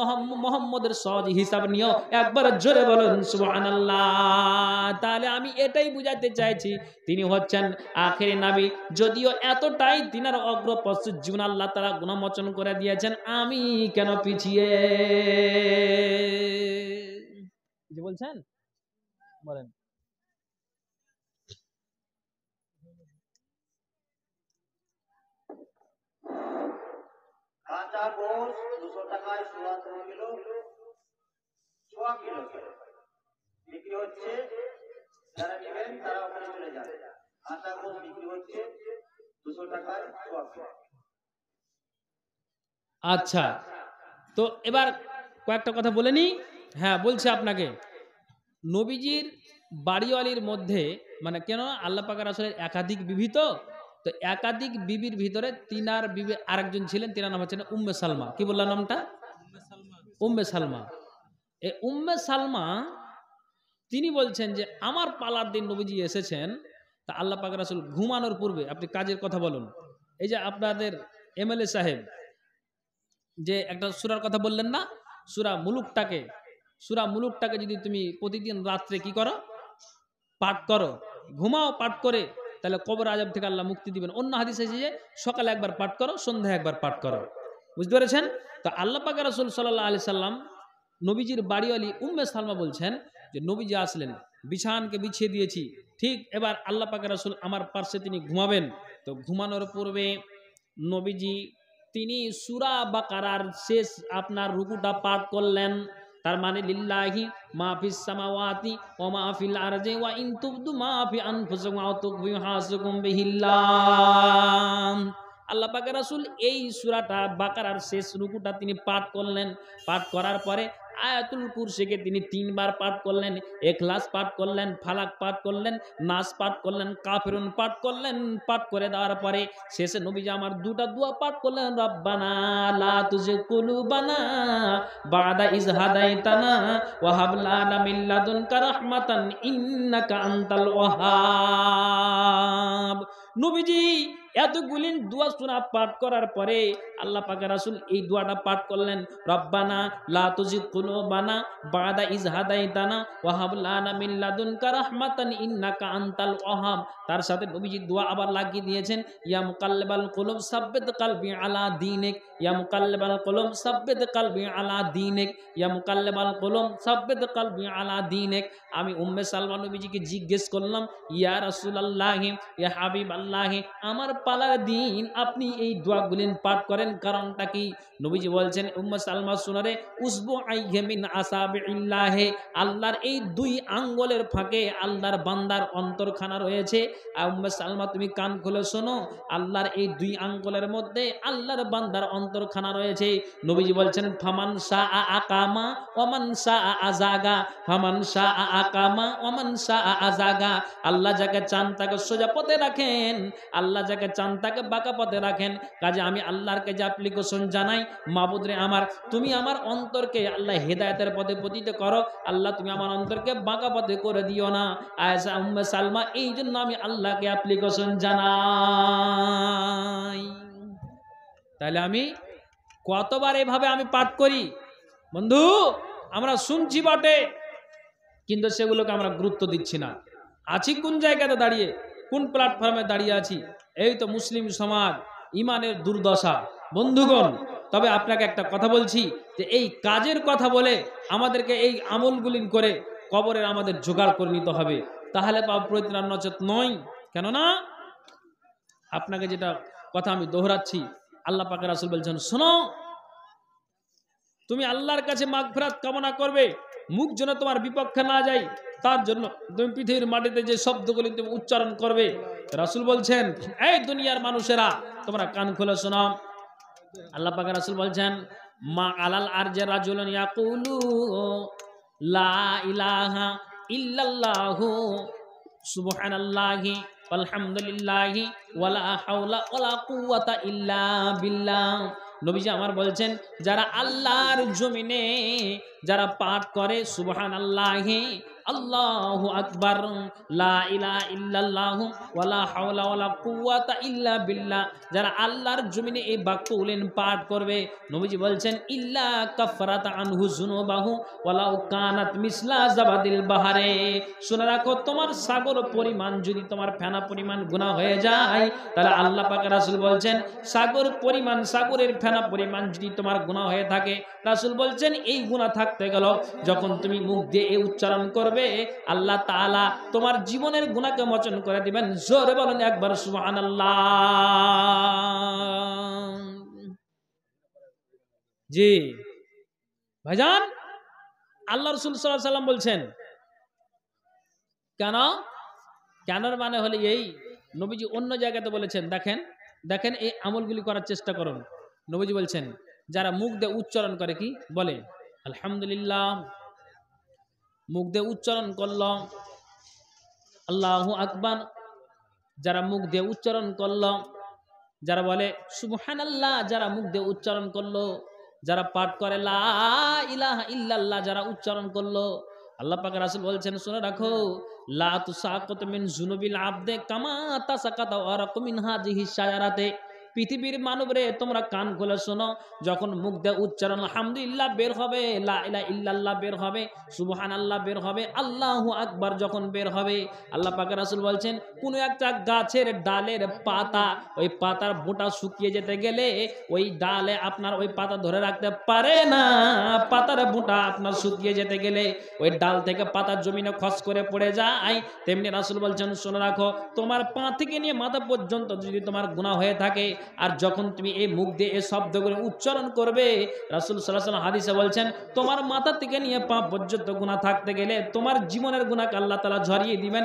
মুহাম্মদের সহজ হিসাব নিও। একবার জোরে বলুন সুবহানাল্লাহ। তাহলে আমি এটাই বুঝাতে চাইছি তিনি হচ্ছেন আখেরি নবী, যদিও এতটাই তিনার অগ্রপশ্চাৎ জীবন আল্লাহ তাআলা গুনাহ মোচন করে দিয়েছেন, আমি কেন পিছিয়ে? যে বলছেন বলেন। কাঁচা গোশ 200 টাকায় সোয়া কিলো বিক্রি হচ্ছে, যারা নেবেন তারা ওখানে চলে যান। কাঁচা গোশ বিক্রি হচ্ছে 200 টাকায় সোয়া কিলো। আচ্ছা, তো এবার কয়েকটা কথা বলে নি। হ্যাঁ বলছি আপনাকে, নবীজির বাড়িওয়ালির মধ্যে মানে কেন আল্লাহ পাকের আসলে একাধিক বিবি, তো একাধিক বিবির ভিতরে তিনার বিবি আরেকজন ছিলেন, তিনার নাম হচ্ছে উম্মে সালমা। কি বললাম নামটা? উম্মে সালমা। এই উম্মে সালমা তিনি বলছেন যে আমার পালার দিন নবীজি এসেছেন, তা আল্লাহ পাকের রাসূল ঘুমানোর পূর্বে, আপনি কাজের কথা বলুন, এই যে আপনাদের এমএলএ সাহেব যে একটা সূরার কথা বললেন না, সূরা মুলুকটাকে যদি তুমি প্রতিদিন রাত্রে কি করো, পাঠ করো, ঘুমাও পাঠ করে, তাহলে কবর আযাব থেকে আল্লাহ মুক্তি দিবেন। অন্য হাদিসে এসেছে যে সকালে একবার পাঠ করো, সন্ধ্যায় একবার পাঠ করো। বুঝতে পেরেছেন? তো আল্লাহ পাকের রাসূল সাল্লাল্লাহু আলাইহি সাল্লাম নবীজির বাড়িওয়ালি উম্মে সালমা বলছেন যে নবীজি আসলেন, বিছানাকে বিছিয়ে দিয়েছি, ঠিক এবার আল্লাহ পাকের রাসূল আমার পাশে তিনি ঘুমাবেন। তো ঘুমানোর পূর্বে নবীজি তিনি সূরা বাকারার শেষ আপনার রুকুটা পাঠ করলেন। তার মানে লিল্লাহি মা ফিস সামাওয়াতি ওয়া মা ফিল আরদি ওয়া ইন তুবদু মা ফি আনফুসিকুম আও তুখফিহু ইউহাসিবকুম বিহিল্লাহ। আল্লাহ পাকের রাসূল এই সূরাটা বাকারার শেষ রুকুটা তিনি পাঠ করলেন। পাঠ করার পরে আয়াতুল কুরসিকে তিনি 3 বার পাঠ করলেন, ইখলাস পাঠ করলেন, ফালাক পাঠ করলেন, নাস পাঠ করলেন, কাফিরুন পাঠ করলেন। পাঠ করে দেওয়ার পরে শেষে নবীজি আমার দুটা দোয়া পাঠ করলেন, রব্বানা লা তুজিগ কুলুবানা বাদা ইজ হাদাইতানা ওয়া হাব লানা মিন লাদুনকা রাহমাতান ইন্নাকা আনতাল ওয়াহ্হাব। নবীজি এতগুলি দোয়া সুরা পাঠ করার পরে আল্লাহ পাকের রাসূল এই দোয়াটা পাঠ করলেন, রব্বানা লা তুজিগ কুলুবানা বাদা ইজ হাদাইতানা ওয়া হাব লানা মিন লাদুনকা রাহমাতান ইন্নাকা আনতাল ওয়াহ্হাব। তার সাথে নবীজি দোয়া আবার লাগিয়ে দিয়েছেন, ইয়া মুকাল্লিবাল কুলুব সাব্বিত কলবি আলা দীনিক, ইয়া মুকাল্লিবাল কুলুব সাব্বিত কলবি আলা দীনিক, ইয়া মুকাল্লিবাল কুলুব সাব্বিত কলবি আলা দীনিক। আমি উম্মে সালমা নবীজিকে জিজ্ঞেস করলাম, ইয়া রাসূলুল্লাহ, ইয়া হাবিবাল্লাহ, আমার পালার দিন আপনি এই দোয়াগুলি পাঠ করেন, কারণটা কি? নবীজি বলছেন, উম্মে সালমা শুনারে, উসবু আইহি মিন আসাবিল্লাহ, আল্লাহর এই 2 আঙ্গুলের ফাঁকে আল্লাহর বান্দার অন্তরখানা রয়েছে। আর উম্মে সালমা তুমি কান খুলে শোনো, আল্লাহর এই 2 আঙ্গুলের মধ্যে আল্লাহর বান্দার অন্তরখানা রয়েছে। নবীজি বলছেন, ফামান শাআ আকামা ওয়া মান শাআ আজাগা, ফামান শাআ আকামা ওয়া মান শাআ আজাগা। আল্লাহ যাকে চান তাকে সোজা পথে রাখেন, আল্লাহ যাকে চান তাকে বাঁকা পথে রাখেন। কাজে আমি আল্লাহরকে যে অ্যাপ্লিকেশন জানাই, মাবুদ রে আমার, তুমি আমার অন্তরকে আল্লাহ হেদায়েতের পথে পতিত করো, আল্লাহ তুমি আমার অন্তরকে বাঁকা পথে করে দিও না। আয়েশা উম্মে সালমা, এই জন্য আমি আল্লাহকে অ্যাপ্লিকেশন জানাই। তাহলে আমি কতবার এভাবে আমি পাঠ করি বন্ধু, আমরা শুনছি বটে, কিন্তু সেগুলোকে আমরা গুরুত্ব দিচ্ছি না। আছি কোন জায়গাতে দাঁড়িয়ে, কোন প্ল্যাটফর্মে দাঁড়িয়ে আছি? এই তো মুসলিম সমাজ, ইমানের দুর্দশা বন্ধুগণ। তবে আপনাকে একটা কথা বলছি, যে এই কাজের কথা বলে আমাদেরকে এই আমলগুলি করে কবরের আমাদের জোগাড় করে নিতে হবে, তাহলে পাপ পরিত্রাণ নচেত নয়। কেননা আপনাকে যেটা কথা আমি দোহরাচ্ছি, আল্লাহ পাকের রাসূল বলছেন, শোনো, তুমি আল্লাহর কাছে মাগফিরাত কামনা করবে, মুখ যেন তোমার বিপক্ষে না যায়, তার জন্য তুমি পৃথিবীর মাটিতে যে শব্দগুলি তুমি উচ্চারণ করবে। রাসূল বলছেন, এই দুনিয়ার মানুষেরা তোমরা কান খুলে শোনো। আল্লাহ পাকের রাসূল বলছেন, মা আলাল আরজে রাজুলুন ইয়াকুলু লা ইলাহা ইল্লাল্লাহু সুবহানাল্লাহি আলহামদুলিল্লাহি ওয়ালা হাওলা ওয়ালা কুওয়াতা ইল্লা বিল্লাহ। নবীজি আমার বলছেন, যারা আল্লাহর জমিনে যারা পাঠ করে সুবহানাল্লাহি আল্লাহু আকবার, লা ইলাহা ইল্লাল্লাহু ওয়ালা হাওলা ওয়ালা কুওয়াতা ইল্লা বিল্লাহ, যারা আল্লাহর জমিনে এই বাক্যগুলি পাঠ করবে, নবীজি বলছেন, ইল্লা কাফারাত আনহু যুনুবাহু ওয়ালাউ কানাত মিসলা জাবাদিল বাহারে। শুনে রাখো, তোমার সাগর পরিমাণ যদি তোমার ফেনা পরিমাণ গুনাহ হয়ে যায়, তাহলে আল্লাহ পাকের রাসূল বলছেন, সাগর পরিমাণ, সাগরের ফেনা পরিমাণ যদি তোমার গুনাহ হয়ে থাকে, রাসূল বলছেন এই গুনাহ থাকতে গেল যখন তুমি মুখ দিয়ে এই উচ্চারণ করবে, আল্লাহ তাআলা তোমার জীবনের গুনাহকে মোচন করে দিবেন। জোরে বলেন একবার সুবহানাল্লাহ। জি ভাইজান, আল্লাহ রাসূল সাল্লাল্লাহু আলাইহি সাল্লাম বলছেন, কেন? কেনর মানে হলো এই, নবীজি অন্য জায়গাতে বলেছেন, দেখেন দেখেন এই আমলগুলি করার চেষ্টা করুন। নবীজি বলছেন, যারা মুখ দিয়ে উচ্চারণ করে, কি বলে? আলহামদুলিল্লাহ, মুখ দিয়ে উচ্চারণ করল, আল্লাহু আকবার, যারা মুখ দিয়ে উচ্চারণ করল, যারা বলে সুবহানাল্লাহ, যারা মুখ দিয়ে উচ্চারণ করলো, যারা পাঠ করে লা ইলাহা ইল্লাল্লাহ, যারা উচ্চারণ করলো, আল্লাহ পাকের রাসূল বলছেন, শুনে রাখো, লা তুসাকাত মিন যুনুবিল আবদে কামা তাসাকাতা ওয়ারাকু মিন হাযিহি শাজারাতে। পৃথিবীর মানবরে তোমরা কান খুলে শোনো, যখন মুখ দিয়ে উচ্চারণ আলহামদুলিল্লাহ বের হবে, লা ইলাহা ইল্লাল্লাহ বের হবে, সুবহানাল্লাহ বের হবে, আল্লাহু আকবার যখন বের হবে, আল্লাহ পাকের রাসূল বলছেন, কোন একটা গাছের ডালের পাতা, ওই পাতার বোঁটা শুকিয়ে যেতে গেলে ওই ডালে আপনার ওই পাতা ধরে রাখতে পারে না, পাতার বোঁটা আপনার শুকিয়ে যেতে গেলে ওই ডাল থেকে পাতা জমিনে খস করে পড়ে যায়। তেমনি রাসূল বলছেন, শুনে রাখো, তোমার পা থেকে নিয়ে মাথা পর্যন্ত যদি তোমার গুনাহ হয়ে থাকে, আর যখন তুমি এই মুখ দিয়ে এই শব্দগুলো উচ্চারণ করবে, রাসূল সাল্লাল্লাহু আলাইহি ওয়াসাল্লাম হাদিসে বলছেন তোমার মাথা থেকে নিয়ে পা পর্যন্ত গুনাহ থাকতে গেলে তোমার জীবনের গুনাহকে আল্লাহ তাআলা ঝরিয়ে দিবেন।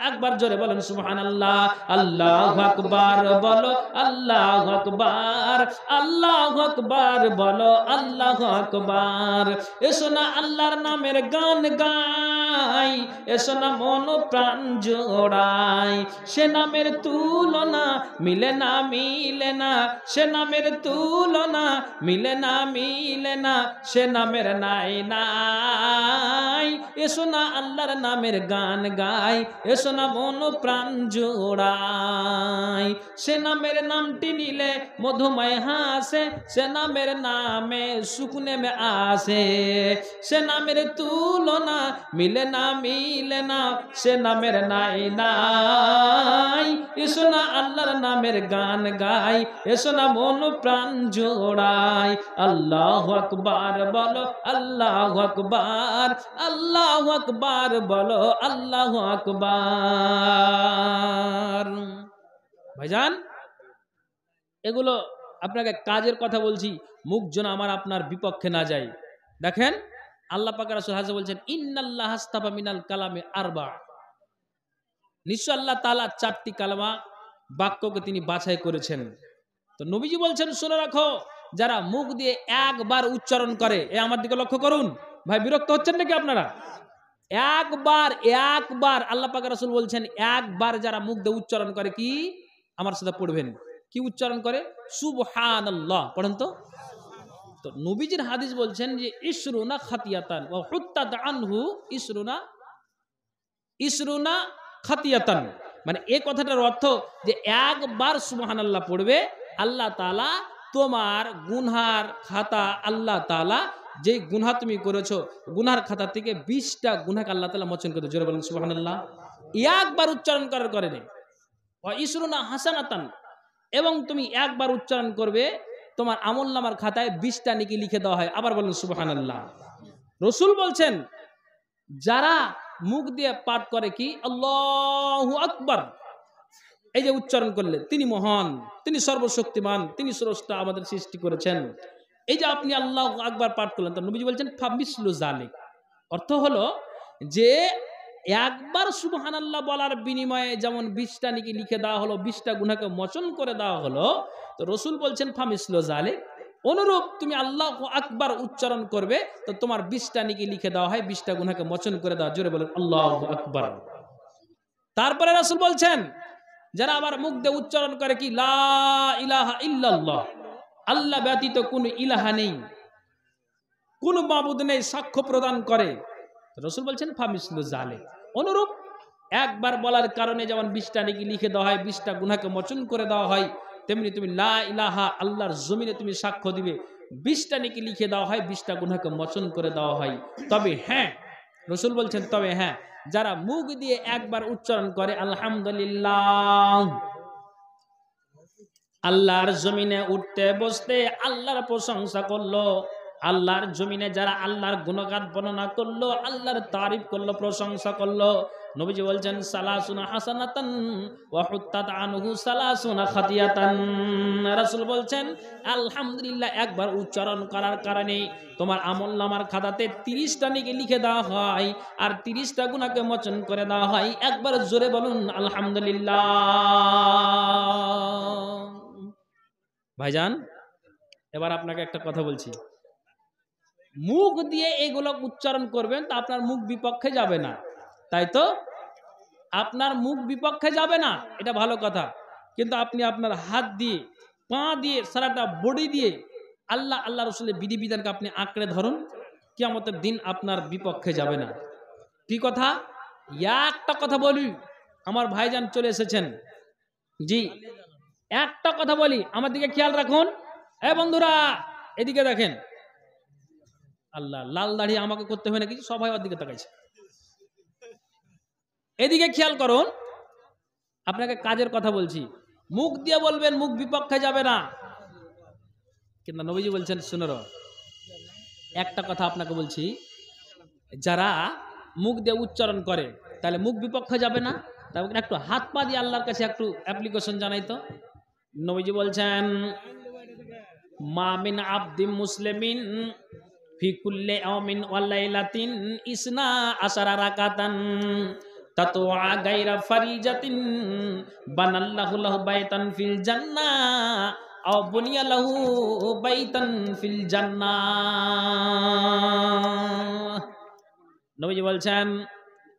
একবার জোরে বলেন সুবহানাল্লাহ। আল্লাহু আকবার বলো, আল্লাহু আকবার, আল্লাহু আকবার বলো, আল্লাহু আকবার। এসো না আল্লাহর নামের গান গাই, এসো না মন প্রাণ জোড়াই, সে নামের তুলনা মিলে না, মিলে না, সে নামের তুলনা মিলে না, মিলে না, সে নামের নাই নাই। এসো না আল্লাহর নামের গান গাই, এসো না মন প্রাণ জোড়াই, সে নামের নামটি নিলে মধুময় হাসে, সে নামের নামে সুকুনে মে আসে, সে নামের তুলনা মিলে না, মিলে না, সে নামের নাই নাই। এসো না আল্লাহর নামের গান গাই, এসো না মন প্রাণ জোড়াই। আল্লাহু আকবার বলো, আল্লাহু আকবার, আল্লাহু আকবার বলো, আল্লাহু আকবার। ভাইজান, এগুলো আপনাকে কাজের কথা বলছি, মুখ যেন আমার আপনার বিপক্ষে না যায়। দেখেন আল্লাহ পাক রাসূল হাদিসে বলছেন ইন্নাল্লাহ আস্তাফা মিনাল কালামে আরবা, নিশ্চয় আল্লাহ তাআলা 4টি কালামা বাক্যকে তিনি বাছাই করেছেন। তো নবীজি বলছেন শুনে রাখো, যারা মুখ দিয়ে একবার উচ্চারণ করে, এ আমার দিকে লক্ষ্য করুন। ভাই বিরক্ত হচ্ছেন নাকি আপনারা? একবার, একবার আল্লাহ পাক রাসূল বলছেন একবার যারা মুখ দিয়ে উচ্চারণ করে, কি আমার সাথে পড়বেন, কি উচ্চারণ করে? সুবহানাল্লাহ। পড়েন তো। তো নবীজির হাদিস বলছেন যে ইসরুনা খাতিয়াতান ওয়া হুত্তাত আনহু ইসরুনা খাতিয়াতান, মানে এই কথাটার অর্থ যে একবার সুবহানাল্লাহ পড়বে, আল্লাহ তাআলা তোমার গুনহার খাতা, আল্লাহ তাআলা যে গুনাহ তুমি করেছো গুনার খাতা থেকে 20টা গুনাহকে আল্লাহ তাআলা মোচন করে দেবে। জোরে বলেন সুবহানাল্লাহ। একবার উচ্চারণ করার কারণে। ওয়া ইসরুনা হাসানাতান, এবং তুমি একবার উচ্চারণ করবে তোমার আমলনামার খাতায় 20টা নেকি লিখে দেওয়া হয়। আবার বলেন সুবহানাল্লাহ। রাসূল বলছেন যারা মুখ দিয়ে পাঠ করে কি আল্লাহু আকবার, এই যে উচ্চারণ করলে তিনি মহান, তিনি সর্বশক্তিমান, তিনি স্রষ্টা, আমাদের সৃষ্টি করেছেন, এই যে আপনি আল্লাহু আকবার পাঠ করলেন, তো নবীজি বলছেন ফামিসলু জালিক, অর্থ হলো যে একবার সুবহানাল্লাহ বলার বিনিময়ে যেমন 20টা নেকি লিখে দেওয়া হলো, 20টা গুনাহকে মোচন করে দেওয়া হলো, তো রাসূল বলছেন ফামিসলু জালিক, অনুরূপ তুমি আল্লাহু আকবার উচ্চারণ করবে তো তোমার 20টা নেকি লিখে দেওয়া হয়, 20টা গুনাহকে মোচন করে দেওয়া। জোরে বলেন আল্লাহু আকবার। তারপরে রাসূল বলছেন যারা আবার মুখ দিয়ে উচ্চারণ করে কি লা ইলাহা ইল্লাল্লাহ, আল্লাহ ব্যতীত কোনো ইলাহা নেই, কোনো মাবুদ নেই, সাক্ষ্য প্রদান করে, রাসূল বলছেন ফামিসলু জালিক, অনুরূপ একবার বলার কারণে যেমন 20টা নেকি লিখে দেওয়া হয়, 20টা গুনাহকে মোচন করে দেওয়া হয়, তেমনি তুমি লা ইলাহা, আল্লাহর জমিনে তুমি সাক্ষ্য দিবে, 20টা নেকি লিখে দেওয়া হয়, 20টা গুনাহকে মোচন করে দেওয়া হয়। তবে হ্যাঁ, রাসূল বলছেন তবে হ্যাঁ, যারা মুখ দিয়ে একবার উচ্চারণ করে আলহামদুলিল্লাহ, আল্লাহর জমিনে উঠতে বসতে আল্লাহর প্রশংসা করলো, আল্লাহর জমিনে যারা আল্লাহর গুণগান বর্ণনা করলো, আল্লাহর তারিফ করলো, প্রশংসা করলো, নবীজি বলছেন সালাসুনা হাসানাতান ওয়া হুত্তাত আনহু সালাসুনা খাতিয়াতান। রাসূল বলছেন আলহামদুলিল্লাহ একবার উচ্চারণ করার কারণে তোমার আমলনামার খাতাতে 30টা নেকি লিখে দেওয়া হয়, আর 30টা গুনাহকে মোচন করে দেওয়া হয়। একবার জোরে বলুন আলহামদুলিল্লাহ। ভাইজান, এবার আপনাকে একটা কথা বলছি, মুখ দিয়ে এগুলো উচ্চারণ করবেন তো আপনার মুখ বিপক্ষে যাবে না, তাই তো? আপনার মুখ বিপক্ষে যাবে না, এটা ভালো কথা, কিন্তু আপনি আপনার হাত দিয়ে, পা দিয়ে, সারাটা বডি দিয়ে আল্লাহ আল্লাহ রাসূলের বিধিবিধানকে আপনি আঁকড়ে ধরুন, কিয়ামতের দিন আপনার বিপক্ষে যাবে না। কি কথা? একটা কথা বলি, আমার ভাইজান চলে এসেছেন, জি একটা কথা বলি, আমার দিকে খেয়াল রাখুন। বন্ধুরা এদিকে দেখেন, আল্লাহ লাল দাড়ি আমাকে করতে হয় না কিছু, সবাই ওর দিকে তাকাইছে, এদিকে খেয়াল করুন। আপনাকে কাজের কথা বলছি, মুখ দিয়ে বলবেন, মুখ বিপক্ষে যাবে না, কিন্তু নবীজি বলছেন শুনো, একটা কথা আপনাকে বলছি, যারা মুখ দিয়ে উচ্চারণ করে তাহলে মুখ বিপক্ষে যাবে না, তাহলে একটু হাত পা দিয়ে আল্লাহর কাছে একটু অ্যাপ্লিকেশন জানাই তো, নবীজি বলছেন মা মিন আবদি মুসলিমিন ফি কুল্লি ইয়াউমিন ওয়া লাইলাতিন ইসনা আশারা রাকাতান তাতুআ গায়রা ফারিজাতিন বানাল্লাহু লাহু বাইতান ফিল জান্নাহ আও বুনিয়া লাহু বাইতান ফিল জান্নাহ। নবীজি বলছেন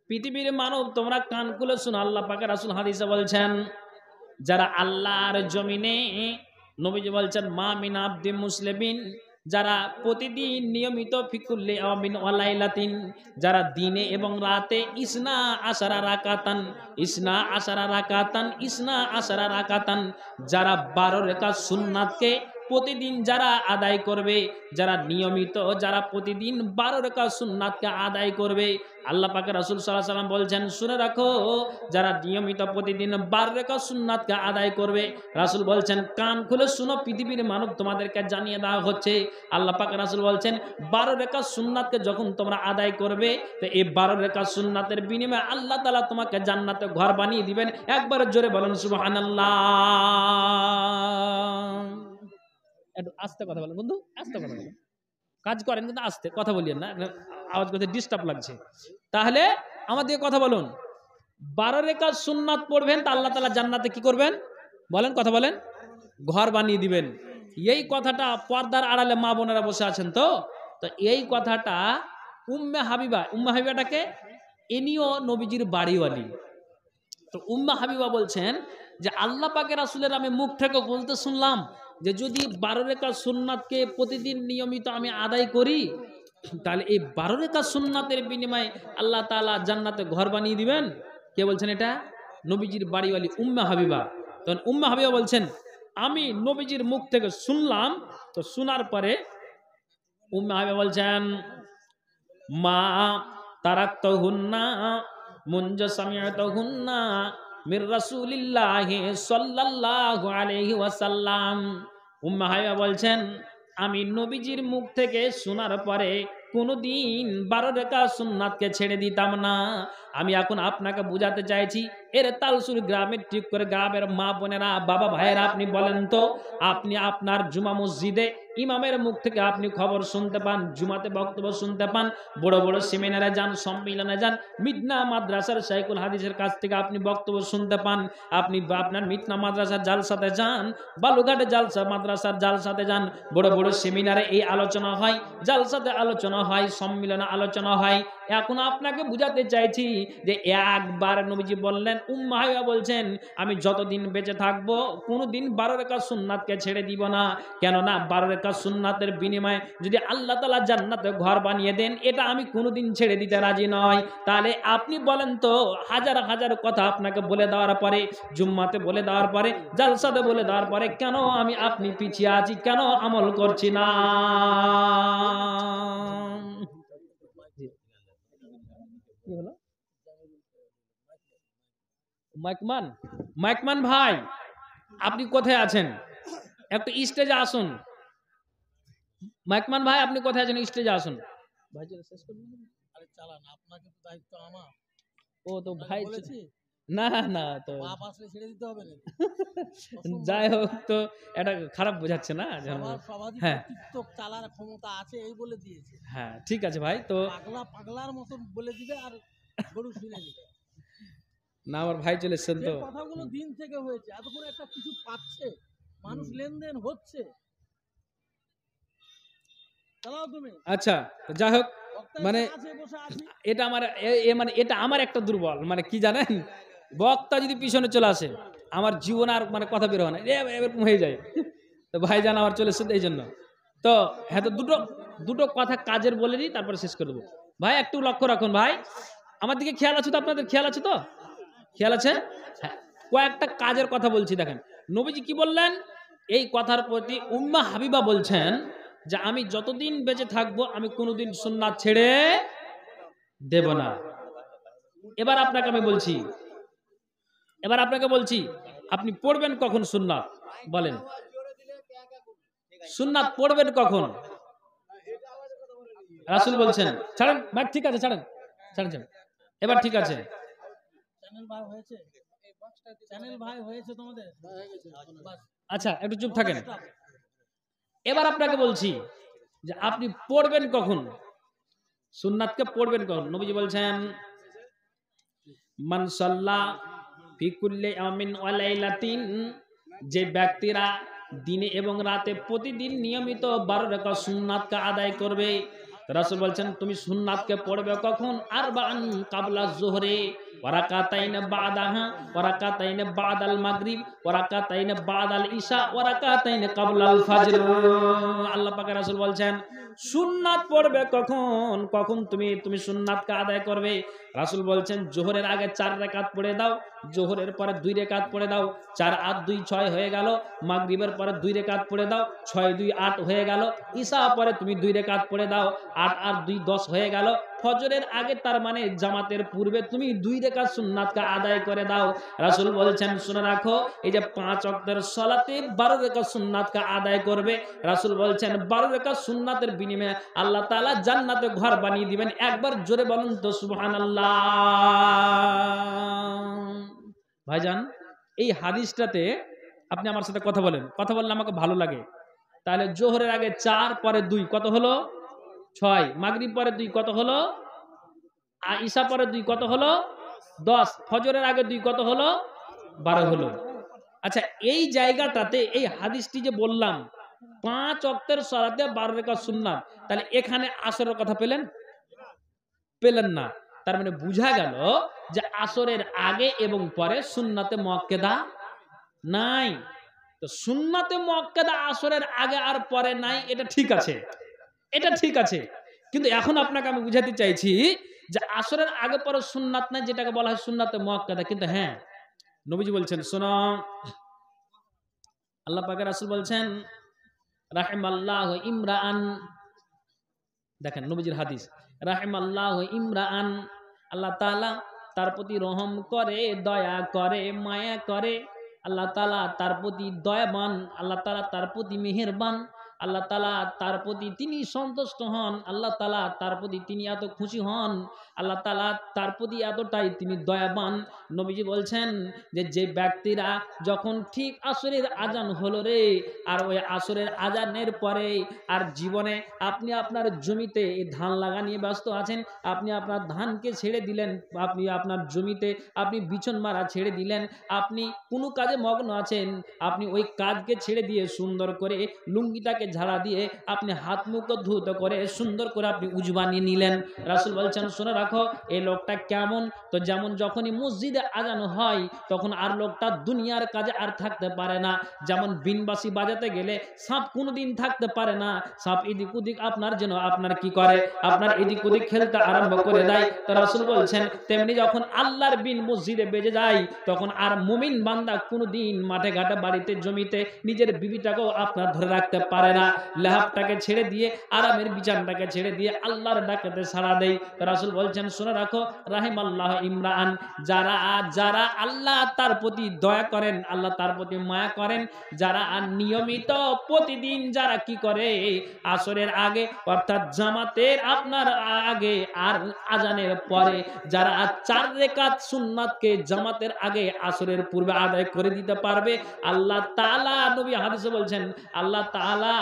পৃথিবীর মানব তোমরা কান খুলে শুনো, আল্লাহ পাকের রাসূল হাদিসে বলছেন যারা আল্লাহর জমিনে, নবীজি বলছেন মা মিন আবদি মুসলিমিন, যারা প্রতিদিন নিয়মিত ফিকুল্লি ইয়াউমিন ওয়া লাইলাতিন, যারা দিনে এবং রাতে ইসনা আশারা রাকাতান, ইসনা আশারা রাকাতান, ইসনা আশারা রাকাতান, যারা 12 রাকাত সুন্নাতকে প্রতিদিন যারা আদায় করবে, যারা নিয়মিত, যারা প্রতিদিন 12 রাকাত সুন্নাতকে আদায় করবে, আল্লাহ পাকের রাসূল সাল্লাল্লাহু আলাইহি ওয়াসাল্লাম বলছেন শুনে রাখো, যারা নিয়মিত প্রতিদিন 12 রাকাত সুন্নাতকে আদায় করবে, রাসূল বলছেন কান খুলে শুনো, পৃথিবীর মানব তোমাদেরকে জানিয়ে দেওয়া হচ্ছে, আল্লাহ পাকের রাসূল বলছেন 12 রাকাত সুন্নাতকে যখন তোমরা আদায় করবে, তো এই 12 রাকাত সুন্নাতের বিনিময়ে আল্লাহ তাআলা তোমাকে জান্নাতে ঘর বানিয়ে দিবেন। একবার জোরে বলেন সুবহানাল্লাহ। একটু আস্তে কথা বলেন বন্ধু, আস্তে কথা বলেন, কাজ করেন কিন্তু আস্তে কথা বলিয়েন না, আওয়াজ করতে ডিস্টার্ব লাগছে। তাহলে আমাদের কথা বলুন, 12 রাকাত সুন্নাত পড়বেন তা আল্লাহ তাআলা জান্নাতে কি করবেন বলেন, কথা বলেন, ঘর বানিয়ে দিবেন। এই কথাটা পর্দার আড়ালে মা বোনেরা বসে আছেন তো এই কথাটা উম্মে হাবিবাটাকে ইনিও নবীজির বাড়িওয়ালি। তো উম্মে হাবিবা বলছেন যে আল্লাহ পাকের রাসূলের আমি মুখ থেকে বলতে শুনলাম যে যদি 12 রাকাত সুন্নাতকে প্রতিদিন নিয়মিত আমি আদায় করি, তাহলে এই 12 রাকাত সুন্নাতের বিনিময়ে আল্লাহ তাআলা জান্নাতে ঘর বানিয়ে দিবেন। কে বলছেন এটা? নবীজির বাড়িওয়ালি উম্মে হাবিবা। তখন উম্মে হাবিবা বলছেন আমি নবীজির মুখ থেকে শুনলাম। তো শোনার পরে উম্মে হাবিবা বলছেন মা তারাকতুহুন্না মুনজ সামিআতুহুন্না মির রাসূলিল্লাহি সাল্লাল্লাহু আলাইহি ওয়াসাল্লাম। উম্মে হাবিবা বলছেন আমি নবীজির মুখ থেকে শোনার পরে কোনোদিন 12 রাকাত সুন্নাতকে ছেড়ে দিতাম না। আমি এখন আপনাকে বুঝাতে চাইছি, এর তালসুর গ্রামের ঠিক করে গ্রামের মা বোনেরা, বাবা ভাইয়েরা, আপনি বলেন তো, আপনি আপনার জুমা মসজিদে ইমামের মুখ থেকে আপনি খবর শুনতে পান, জুমাতে বক্তব্য শুনতে পান, বড় বড় সেমিনারে যান, সম্মেলনে যান, মিদনা মাদ্রাসার শাইখুল হাদিসের কাছ থেকে আপনি বক্তব্য শুনতে পান, আপনি আপনার মিদনা মাদ্রাসার জালসাতে যান, বালুঘাটে জালসা মাদ্রাসার জালসাতে যান, বড় বড় সেমিনারে এই আলোচনা হয়, জালসাতে আলোচনা হয়, সম্মেলনে আলোচনা হয়। এখন আপনাকে বুঝাতে চাইছি যে একবার নবীজি বললেন, উম্মে হাবিবা বলছেন আমি যতদিন বেঁচে থাকবো কোনোদিন 12 রাকাত সুন্নাতকে ছেড়ে দিব না। কেননা 12 রাকাত সুন্নাতের বিনিময়ে যদি আল্লাহ তাআলা জান্নাতে ঘর বানিয়ে দেন, এটা আমি কোনোদিন ছেড়ে দিতে রাজি নয়। তাহলে আপনি বলেন তো, হাজার হাজার কথা আপনাকে বলে দেওয়ার পরে, জুম্মাতে বলে দেওয়ার পরে, জালসাতে বলে দেওয়ার পরে কেন আমি আপনি পিছিয়ে আছি, কেন আমল করছি না? কি হলো? মাইকমান ভাই আপনি কোথায় আছেন? একটু স্টেজে আসুন। মাইকমান ভাই আপনি কোথায় আছেন? স্টেজে আসুন। ভাই চলে শেষ করবেন? আরে চালান, আপনাকে তো দায়িত্ব আমার। ও তো ভাই না না, তো বাপ আসলে ছেড়ে দিতে হবে না। যাই হোক, তো এটা খারাপ বোঝাচ্ছে না। হ্যাঁ, টিকটক চালার ক্ষমতা আছে এই বলে দিয়েছে। হ্যাঁ ঠিক আছে ভাই, তো পাগলার মতন বলে দিবে আর গরু শুনে দিবে না। আমার ভাই চলে এসেছেন, তো কথাগুলো দিন থেকে হয়েছে, এতক্ষণ একটা কিছু পাচ্ছে, মানুষ লেনদেন হচ্ছে। চালাও তুমি। আচ্ছা যাই হোক, মানে এটা আমার মানে এটা আমার একটা দুর্বল, মানে কি জানেন, বক্তা যদি পিছনে চলে আসে আমার জীবন আর মানে কথা বের হয় না, এরকম হয়ে যায়। তো ভাই জান আমার চলে এসেছে এই জন্য। তো হ্যাঁ, তো দুটো কথা কাজের বলে দিই, তারপরে শেষ করে দেবো। ভাই একটু লক্ষ্য রাখুন, ভাই আমার দিকে খেয়াল আছে তো? আপনাদের খেয়াল আছে তো? খেয়াল আছে? হ্যাঁ, কয়েকটা কাজের কথা বলছি। দেখেন নবীজি কি বললেন, এই কথার প্রতি উম্মে হাবিবা বলছেন যে আমি যতদিন বেঁচে থাকবো আমি কোনোদিন সুন্নাত ছেড়ে দেব না। এবার আপনাকে বলছি আপনি পড়বেন কখন সুন্নাত? বলেন, সুন্নাত পড়বেন কখন? রাসূল বলছেন, ছাড়েন ভাই, ঠিক আছে ছাড়েন। এবার ঠিক আছে, আচ্ছা একটু চুপ থাকেন। এবার আপনাকে বলছি যে আপনি পড়বেন কখন, সুন্নাতকে পড়বেন কখন। নবীজি বলছেন মান সাল্লা ফি কুল্লি ইয়ামিন ওয়া লাইলাতিন, যে ব্যক্তিরা দিনে এবং রাতে প্রতিদিন নিয়মিত 12 রাকাত সুন্নাতকে আদায় করবে, রাসূল বলছেন তুমি সুন্নাতকে পড়বে কখন, আরবাআন কাবলা যুহরি ওয়া রাকাতাইন বাদাহা ওয়া রাকাতাইন বাদাল মাগরিব ওয়া রাকাতাইন বাদাল ইশা ওয়া রাকাতাইন কাবলাল ফজর। আল্লাহ পাকের রাসূল বলছেন সুন্নাত পড়বে কখন, কখন তুমি সুন্নাতকে আদায় করবে। রাসূল বলছেন জোহরের আগে 4 রাকাত পড়ে দাও, জোহরের পরে 2 রাকাত পড়ে দাও, 4 8 2 6 হয়ে গেল। মাগরিবের পরে 2 রাকাত পড়ে দাও, 6 2 8 হয়ে গেল। ঈশা পরে তুমি 2 রাকাত পড়ে দাও, 8 8 2 10 হয়ে গেল। ফজরের আগে তার মানে জামাতের পূর্বে তুমি 2 রাকাত সুন্নাতকে আদায় করে দাও। রাসূল বলছেন শুনে রাখো, এই যে 5 ওয়াক্তের সালাতে 12 রাকাত সুন্নাতকে আদায় করবে, রাসূল বলছেন 12 রাকাত সুন্নাতের বিনিময়ে আল্লাহ তাআলা জান্নাতে ঘর বানিয়ে দিবেন। একবার জোরে বলুন তো সুবহানাল্লাহ। ভাইজান এই হাদিসটাতে আপনি আমার সাথে কথা বলেন, কথা বললে আমাকে ভালো লাগে। তাহলে জোহরের আগে 4 পরে 2 কত হলো 6, মাগরিব পরে 2 কত হলো, ঈশা পরে 2 কত হলো 10, ফজরের আগে 2 কত হলো 12 হলো। আচ্ছা এই জায়গাটাতে এই হাদিসটি যে বললাম 5 ওয়াক্তের সালাতে 12 রাকাত সুন্নাত, তাহলে এখানে আসরের কথা পেলেন না। তার মানে বোঝা গেল যে আসরের আগে এবং পরে সুন্নাতে মুআক্কাদা নাই। তো সুন্নাতে মুআক্কাদা আসরের আগে আর পরে নাই, এটা ঠিক আছে, এটা ঠিক আছে। কিন্তু এখন আপনাকে আমি বুঝাতে চাইছি যে আসরের আগে পরে সুন্নাত নাই, যেটাকে বলা হয় সুন্নাতে মুআক্কাদা। কিন্তু হ্যাঁ নবীজি বলছেন শোনো, আল্লাহ পাকের রাসূল বলছেন রাহিমাল্লাহু ইমরাআন, দেখেন নবীজির হাদিস, রাহিমাল্লাহু ইমরাআন, আল্লাহ তাআলা তার প্রতি রহম করে, দয়া করে, মায়া করে। আল্লাহ তাআলা তার প্রতি দয়াবান, আল্লাহ তাআলা তার প্রতি মেহেরবান, আল্লাহ তাআলা তার প্রতি তিনি সন্তুষ্ট হন, আল্লাহ তাআলা তার প্রতি তিনি এত খুশি হন, আল্লাহ তাআলা তার প্রতি এতটাই তিনি দয়াবান। নবীজি বলছেন যে ব্যক্তিরা যখন ঠিক আসরের আজান হলো রে, আর ওই আসরের আজানের পরে আর জীবনে আপনি আপনার জমিতে ধান লাগা নিয়ে ব্যস্ত আছেন, আপনি আপনার ধানকে ছেড়ে দিলেন, আপনি আপনার জমিতে আপনি বিছন মারা ছেড়ে দিলেন, আপনি কোনো কাজে মগ্ন আছেন, আপনি ওই কাজকে ছেড়ে দিয়ে সুন্দর করে লুঙ্গিটাকে ঝাড়া দিয়ে আপনি হাত মুখ ধুত করে সুন্দর করে আপনি উজু বানিয়ে নিলেন। রাসূল বলছেন শুনে রাখো এই লোকটা কেমন, তো যেমন যখনই মসজিদে আজান হয় তখন আর লোকটা দুনিয়ার কাজে আর থাকতে পারে না। যেমন বিনবাসী বাজাতে গেলে সাপ কোনোদিন থাকতে পারে না, সাপ এদিক ওদিক আপনার যেন আপনার কি করে, আপনার এদিক ওদিক খেলতে আরম্ভ করে দেয়। তো রাসূল বলছেন তেমনি যখন আল্লাহর বিন মসজিদে বেজে যায় তখন আর মুমিন বান্দা কোনোদিন মাঠে ঘাটে বাড়িতে জমিতে নিজের বিবিটাকেও আপনার ধরে রাখতে পারে না। লেহাবটাকে ছেড়ে দিয়ে আরামের বিছানাটাকে ছেড়ে দিয়ে আল্লাহর ডাকেতে সাড়া দেয়। রাসূল বলছেন শুনে রাখো রাহিমাল্লাহ ইমরান, যারা যারা আল্লাহ তার প্রতি দয়া করেন, আল্লাহ তার প্রতি মায়া করেন, যারা নিয়মিত প্রতিদিন যারা কি করে আসরের আগে অর্থাৎ জামাতের আপনার আগে আর আজানের পরে যারা 4 রাকাত সুন্নাতকে জামাতের আগে আসরের পূর্বে আদায় করে দিতে পারবে, আল্লাহ তাআলা নবী হাদিসে বলছেন আল্লাহ তাআলা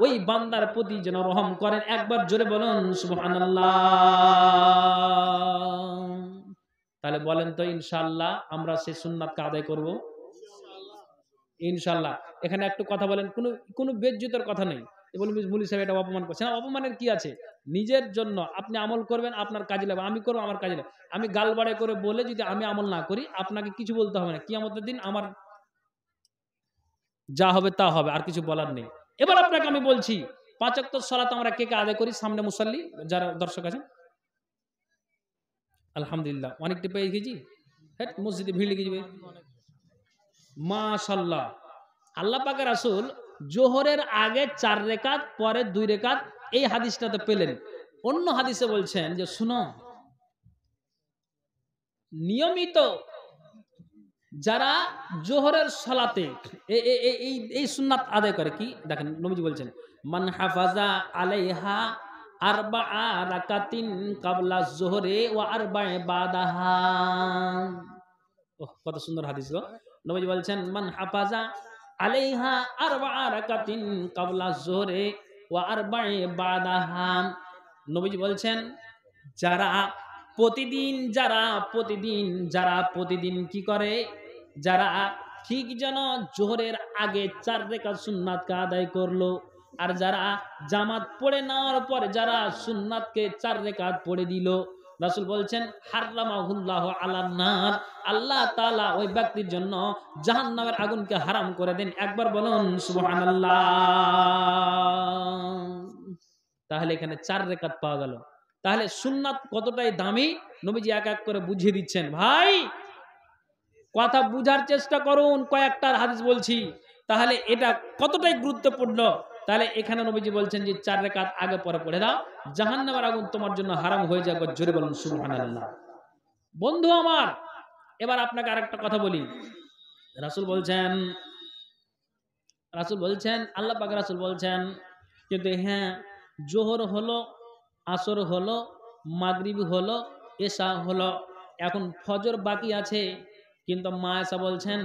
ওই বান্দার প্রতি যেন রহম করেন। একবার জোরে বলুন সুবহানাল্লাহ। তাহলে বলেন তো ইনশাআল্লাহ আমরা সেই সুন্নাতকে আদায় করব ইনশাআল্লাহ। এখানে একটু কথা বলেন, কোনো বেজ্জতের কথা নেই। বলুন মুলি সাহেব এটা অপমান করছে না, অপমানের কি আছে? নিজের জন্য আপনি আমল করবেন, আপনার কাজে লাগবে, আমি করবো আমার কাজে লাগবে। আমি গাল বাড়াই করে বলে যদি আমি আমল না করি আপনাকে কিছু বলতে হবে না, কিয়ামতের দিন আমার যা হবে তা হবে, আর কিছু বলার নেই। এবার আপনাকে আমি বলছি 5 ওয়াক্ত সালাত আমরা কে কে আদায় করি? সামনে মুসাল্লি যারা দর্শক আছেন আলহামদুলিল্লাহ অনেকটা পেয়ে গেছি, হ্যাঁ মসজিদে ভিড় লেগে যাবে মাশাআল্লাহ। আল্লাহ পাকের রাসূল জোহরের আগে 4 রাকাত পরে 2 রাকাত এই হাদিসটাতে পেলেন। অন্য হাদিসে বলছেন যে শুনো নিয়মিত যারা জোহরের সালাতে এই সুন্নাত আদায় করে, কি দেখেন নবীজি বলছেন মান হাফাজা আলাইহা আরবাআ রাকাতিন ক্বাবলা যুহরি ওয়া আরবা'a বাদাহা, ওহ, কত সুন্দর হাদিস গো। নবীজি বলছেন মান হাফাজা আলাইহা আরবা'a রাকাতিন ক্বাবলা যুহরি ওয়া আরবা'i বাদাহা। নবীজি বলছেন যারা প্রতিদিন কি করে, যারা ঠিক যেন জোহরের আগে 4 রাকাত সুন্নাতকে আদায় করলো, আর যারা জামাত পড়ে নেওয়ার পরে যারা সুন্নাতকে 4 রাকাত পড়ে দিল, রাসূল বলছেন হারামাহুল্লাহু আলান নার, আল্লাহ তাআলা ওই ব্যক্তির জন্য জাহান্নামের আগুনকে হারাম করে দেন। একবার বলুন সুবহানাল্লাহ। তাহলে এখানে 4 রাকাত পাওয়া গেল। তাহলে সুন্নাত কতটাই দামি নবীজি এক এক করে বুঝিয়ে দিচ্ছেন। ভাই কথা বুঝার চেষ্টা করুন, কয়েকটা হাদিস বলছি, তাহলে এটা কতটাই গুরুত্বপূর্ণ। তাহলে এখানে নবীজি বলছেন যে 4 রাকাত আগে পরে পড়ে দাও, জাহান্নামের আগুন তোমার জন্য হারাম হয়ে যাবে। জোরে বলুন সুবহানাল্লাহ। বন্ধু আমার, এবার আপনাকে আরেকটা কথা বলি। রাসূল বলছেন আল্লাহ পাক রাসূল বলছেন কিন্তু হ্যাঁ, জোহর হলো, আসর হলো, মাগরিব হলো, এশা হলো, এখন ফজর বাকি আছে। কিন্তু মা আয়েশা বলছেন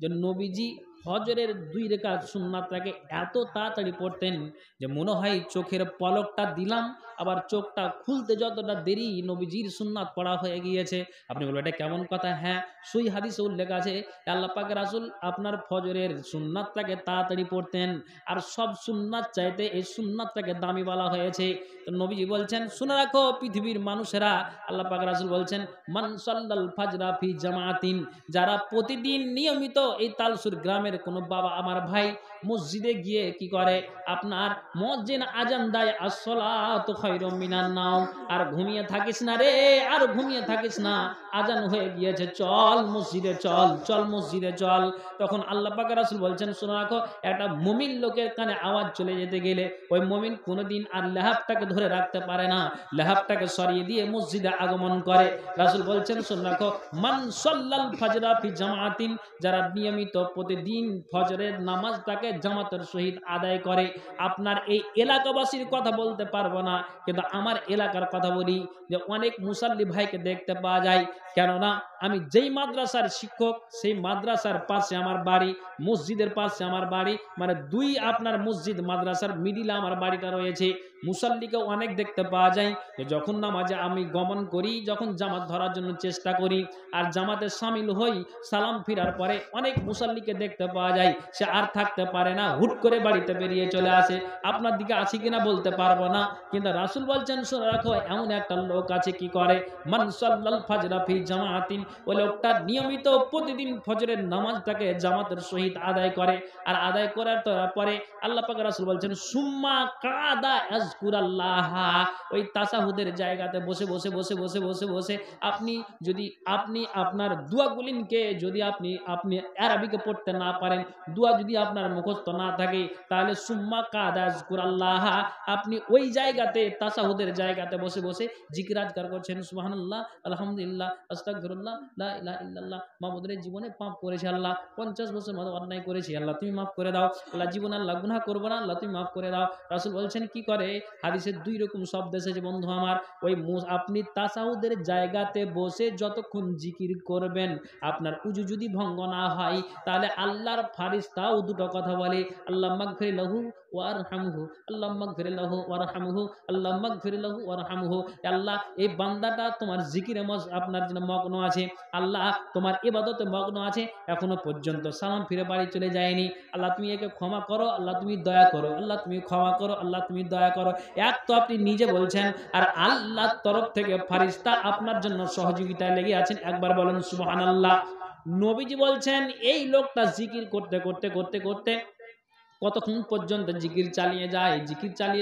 যে নবীজি ফজরের 2 রাকাত সুন্নাতটাকে এত তাড়াতাড়ি পড়তেন যে মনে হয় চোখের পলকটা দিলাম, আবার চোখটা খুলতে যতটা দেরি নবীজির সুন্নাত পড়া হয়ে গিয়েছে। আপনি বলবেন এটা কেমন কথা? হ্যাঁ, সই হাদিসে উল্লেখ আছে আল্লাহ পাকের রাসূল আপনার ফজরের সুন্নাতটাকে তাড়াতাড়ি পড়তেন, আর সব সুন্নাত চাইতে এই সুন্নাতটাকে দামি বলা হয়েছে। তো নবীজি বলছেন শুনে রাখো পৃথিবীর মানুষেরা, আল্লাহ পাক রাসূল বলছেন মান সাল্লাল ফাজরা ফি জামাতিন, যারা প্রতিদিন নিয়মিত এই তালসুর গ্রামের কোনো বাবা আমার ভাই মসজিদে গিয়ে কি করে, আপনার মুয়াজ্জিন আজান দেয় আসসালাতু খায়রুম মিনান নাওম, আর ঘুমিয়ে থাকিস না রে, আর ঘুমিয়ে থাকিস না, আজান হয়ে গিয়েছে, চল মসজিদে চল, চল মসজিদে চল। তখন আল্লাহ পাক রাসূল বলছেন শুনে রাখো একটা মুমিন লোকের কানে আওয়াজ চলে যেতে গেলে ওই মুমিন কোনোদিন আর লেহাবটাকে ধরে রাখতে পারে না, লেহাবটাকে সরিয়ে দিয়ে মসজিদে আগমন করে। রাসূল বলছেন শুনে রাখো মান সাল্লাল ফাজরা ফি জামাতিন, যারা নিয়মিত প্রতিদিন ফজরের নামাজটাকে জামাতের সহিত আদায় করে। আপনার এই এলাকাবাসীর কথা বলতে পারবো না, কিন্তু আমার এলাকার কথা বলি যে অনেক মুসাল্লি ভাইকে দেখতে পাওয়া যায়। কেননা আমি যেই মাদ্রাসার শিক্ষক, সেই মাদ্রাসার পাশে আমার বাড়ি, মসজিদের পাশে আমার বাড়ি, মানে দুই আপনার মসজিদ মাদ্রাসার মিডিলে আমার বাড়িটা রয়েছে। মুসাল্লিকে অনেক দেখতে পাওয়া যায় যে যখন নামাজে আমি গমন করি, যখন জামাত ধরার জন্য চেষ্টা করি আর জামাতে শামিল হই, সালাম ফিরার পরে অনেক মুসাল্লিকে দেখতে পাওয়া যায় সে আর থাকতে পারে না, হুট করে বাড়িতে বেরিয়ে চলে আসে। আপনার দিকে আছে কিনা বলতে পারবো না, কিন্তু রাসূল বলছেন শুনে রাখো এমন একটা লোক আছে কি করে মান সাল্লাল ফাজরা ফি জামাতিন, ওই লোকটা নিয়মিত প্রতিদিন ফজরের নামাজটাকে জামাতের সহিত আদায় করে, আর আদায় করার পরে আল্লাহ পাক রাসূল বলছেন সুম্মা কাদা আযকুরাল্লাহ, ওই তাশাহুদের জায়গাতে বসে বসে বসে বসে বসে বসে আপনি যদি আপনার দোয়াগুলিনকে যদি আপনি আরবিকে পড়তে না পারেন, দোয়া যদি আপনার মুখস্থ না থাকে, তাহলে সুম্মা কাদা আযকুরাল্লাহ, আপনি ওই জায়গাতে তাশাহুদের জায়গাতে বসে বসে জিকির আজকার করছেন সুবহানাল্লাহ, আলহামদুলিল্লাহ, আস্তাগফিরুল্লাহ, লা ইলাহা ইল্লাল্লাহ। মাবুদের জীবনে পাপ করেছি আল্লাহ, 50 বছর মতো অন্যায় করেছি আল্লাহ তুমি মাফ করে দাও, আল্লাহ জীবনে আল্লাহ গুনাহ করব না, আল্লাহ তুমি মাফ করে দাও। রাসূল বলছেন কি করে, হাদিসে 2 রকম শব্দ এসেছে বন্ধু আমার, ওই আপনি তাশাহুদের জায়গাতে বসে যতক্ষণ জিকির করবেন আপনার উজু যদি ভঙ্গ না হয়, তাহলে আল্লাহর ফারিস্তাও দুটো কথা বলে আল্লাহুম্মা গফির লাহু ওয়ারহামহু, আল্লাহুম্মা গফির লাহু ওয়ারহামহু, আল্লাহুম্মা গফির লাহু ওয়ারহামহু। আল্লাহ এই বান্দাটা তোমার জিকিরে আপনার জন্য মগ্ন আছে, আল্লাহ তোমার ইবাদতে মগ্ন আছে, এখনো পর্যন্ত সালাম ফিরে বাড়ি চলে যায়নি, আল্লাহ তুমি একে ক্ষমা করো, আল্লাহ তুমি দয়া করো, আল্লাহ তুমি ক্ষমা করো, আল্লাহ তুমি দয়া করো। এক তো আপনি নিজে বলছেন, আর আল্লাহর তরফ থেকে ফারিস্তা আপনার জন্য সহযোগিতায় লেগে আছেন। একবার বলেন সুবহানাল্লাহ। নবীজি বলছেন এই লোকটা জিকির করতে করতে করতে করতে কতক্ষণ পর্যন্ত জিকির চালিয়ে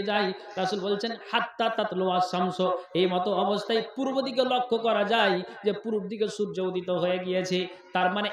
যায়, রাসূল বলছেন হাত্তা তাতলুয়া শামস, এই মতো অবস্থায় পূর্ব দিকে লক্ষ্য করা যায় যে পূর্ব দিকে সূর্য উদিত হয়ে গিয়েছে। তার মানে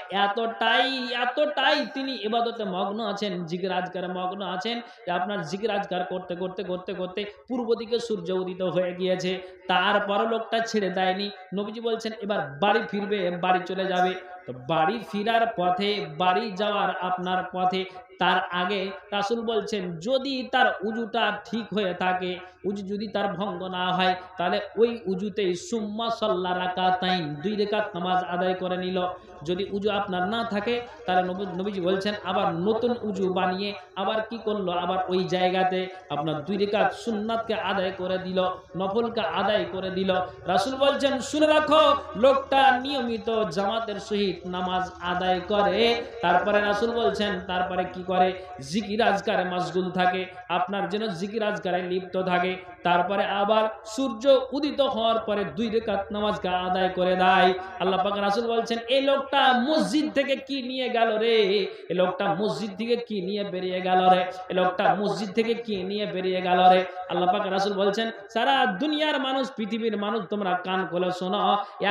এতটাই তিনি ইবাদতে মগ্ন আছেন, জিকির আজকারে মগ্ন আছেন যে আপনার জিকির আজকার করতে করতে করতে করতে পূর্ব দিকে সূর্য উদিত হয়ে গিয়েছে। তারপর লোকটা ছেড়ে দেয়নি। নবীজি বলছেন এবার বাড়ি ফিরবে, বাড়ি চলে যাবে। তো বাড়ি ফিরার পথে, বাড়ি যাওয়ার আপনার পথে, তার আগে রাসূল বলছেন যদি তার উজুটা ঠিক হয়ে থাকে, উজু যদি তার ভঙ্গ না হয়, তাহলে ওই উজুতেই সুম্মা সাল্লা রাকাতাইন, 2 রাকাত নামাজ আদায় করে নিল। যদি উজু আপনার না থাকে তাহলে নবীজি বলছেন আবার নতুন উজু বানিয়ে আবার কি করলো, আবার ওই জায়গাতে আপনার 2 রাকাত সুন্নাতকে আদায় করে দিল, নফলকে আদায় করে দিল। রাসূল বলছেন শুনে রাখো, লোকটা নিয়মিত জামাতের সহিত নামাজ আদায় করে, তারপরে রাসূল বলছেন তারপরে কি করে, জিকির আজকারে মাশগুল থাকে, আপনার যেন জিকির আজকারে লিপ্ত থাকে, তারপরে আবার সূর্য উদিত হওয়ার পরে 2 রাকাত নামাজকে আদায় করে দেয়। আল্লাহ পাক রাসূল বলছেন এই লোকটা মসজিদ থেকে কি নিয়ে গেল রে, এই লোকটা মসজিদ থেকে কি নিয়ে বেরিয়ে গেল রে, এই লোকটা মসজিদ থেকে কি নিয়ে বেরিয়ে গেল রে। আল্লাহ পাক রাসূল বলছেন সারা দুনিয়ার মানুষ, পৃথিবীর মানুষ তোমরা কান খুলে শোনো,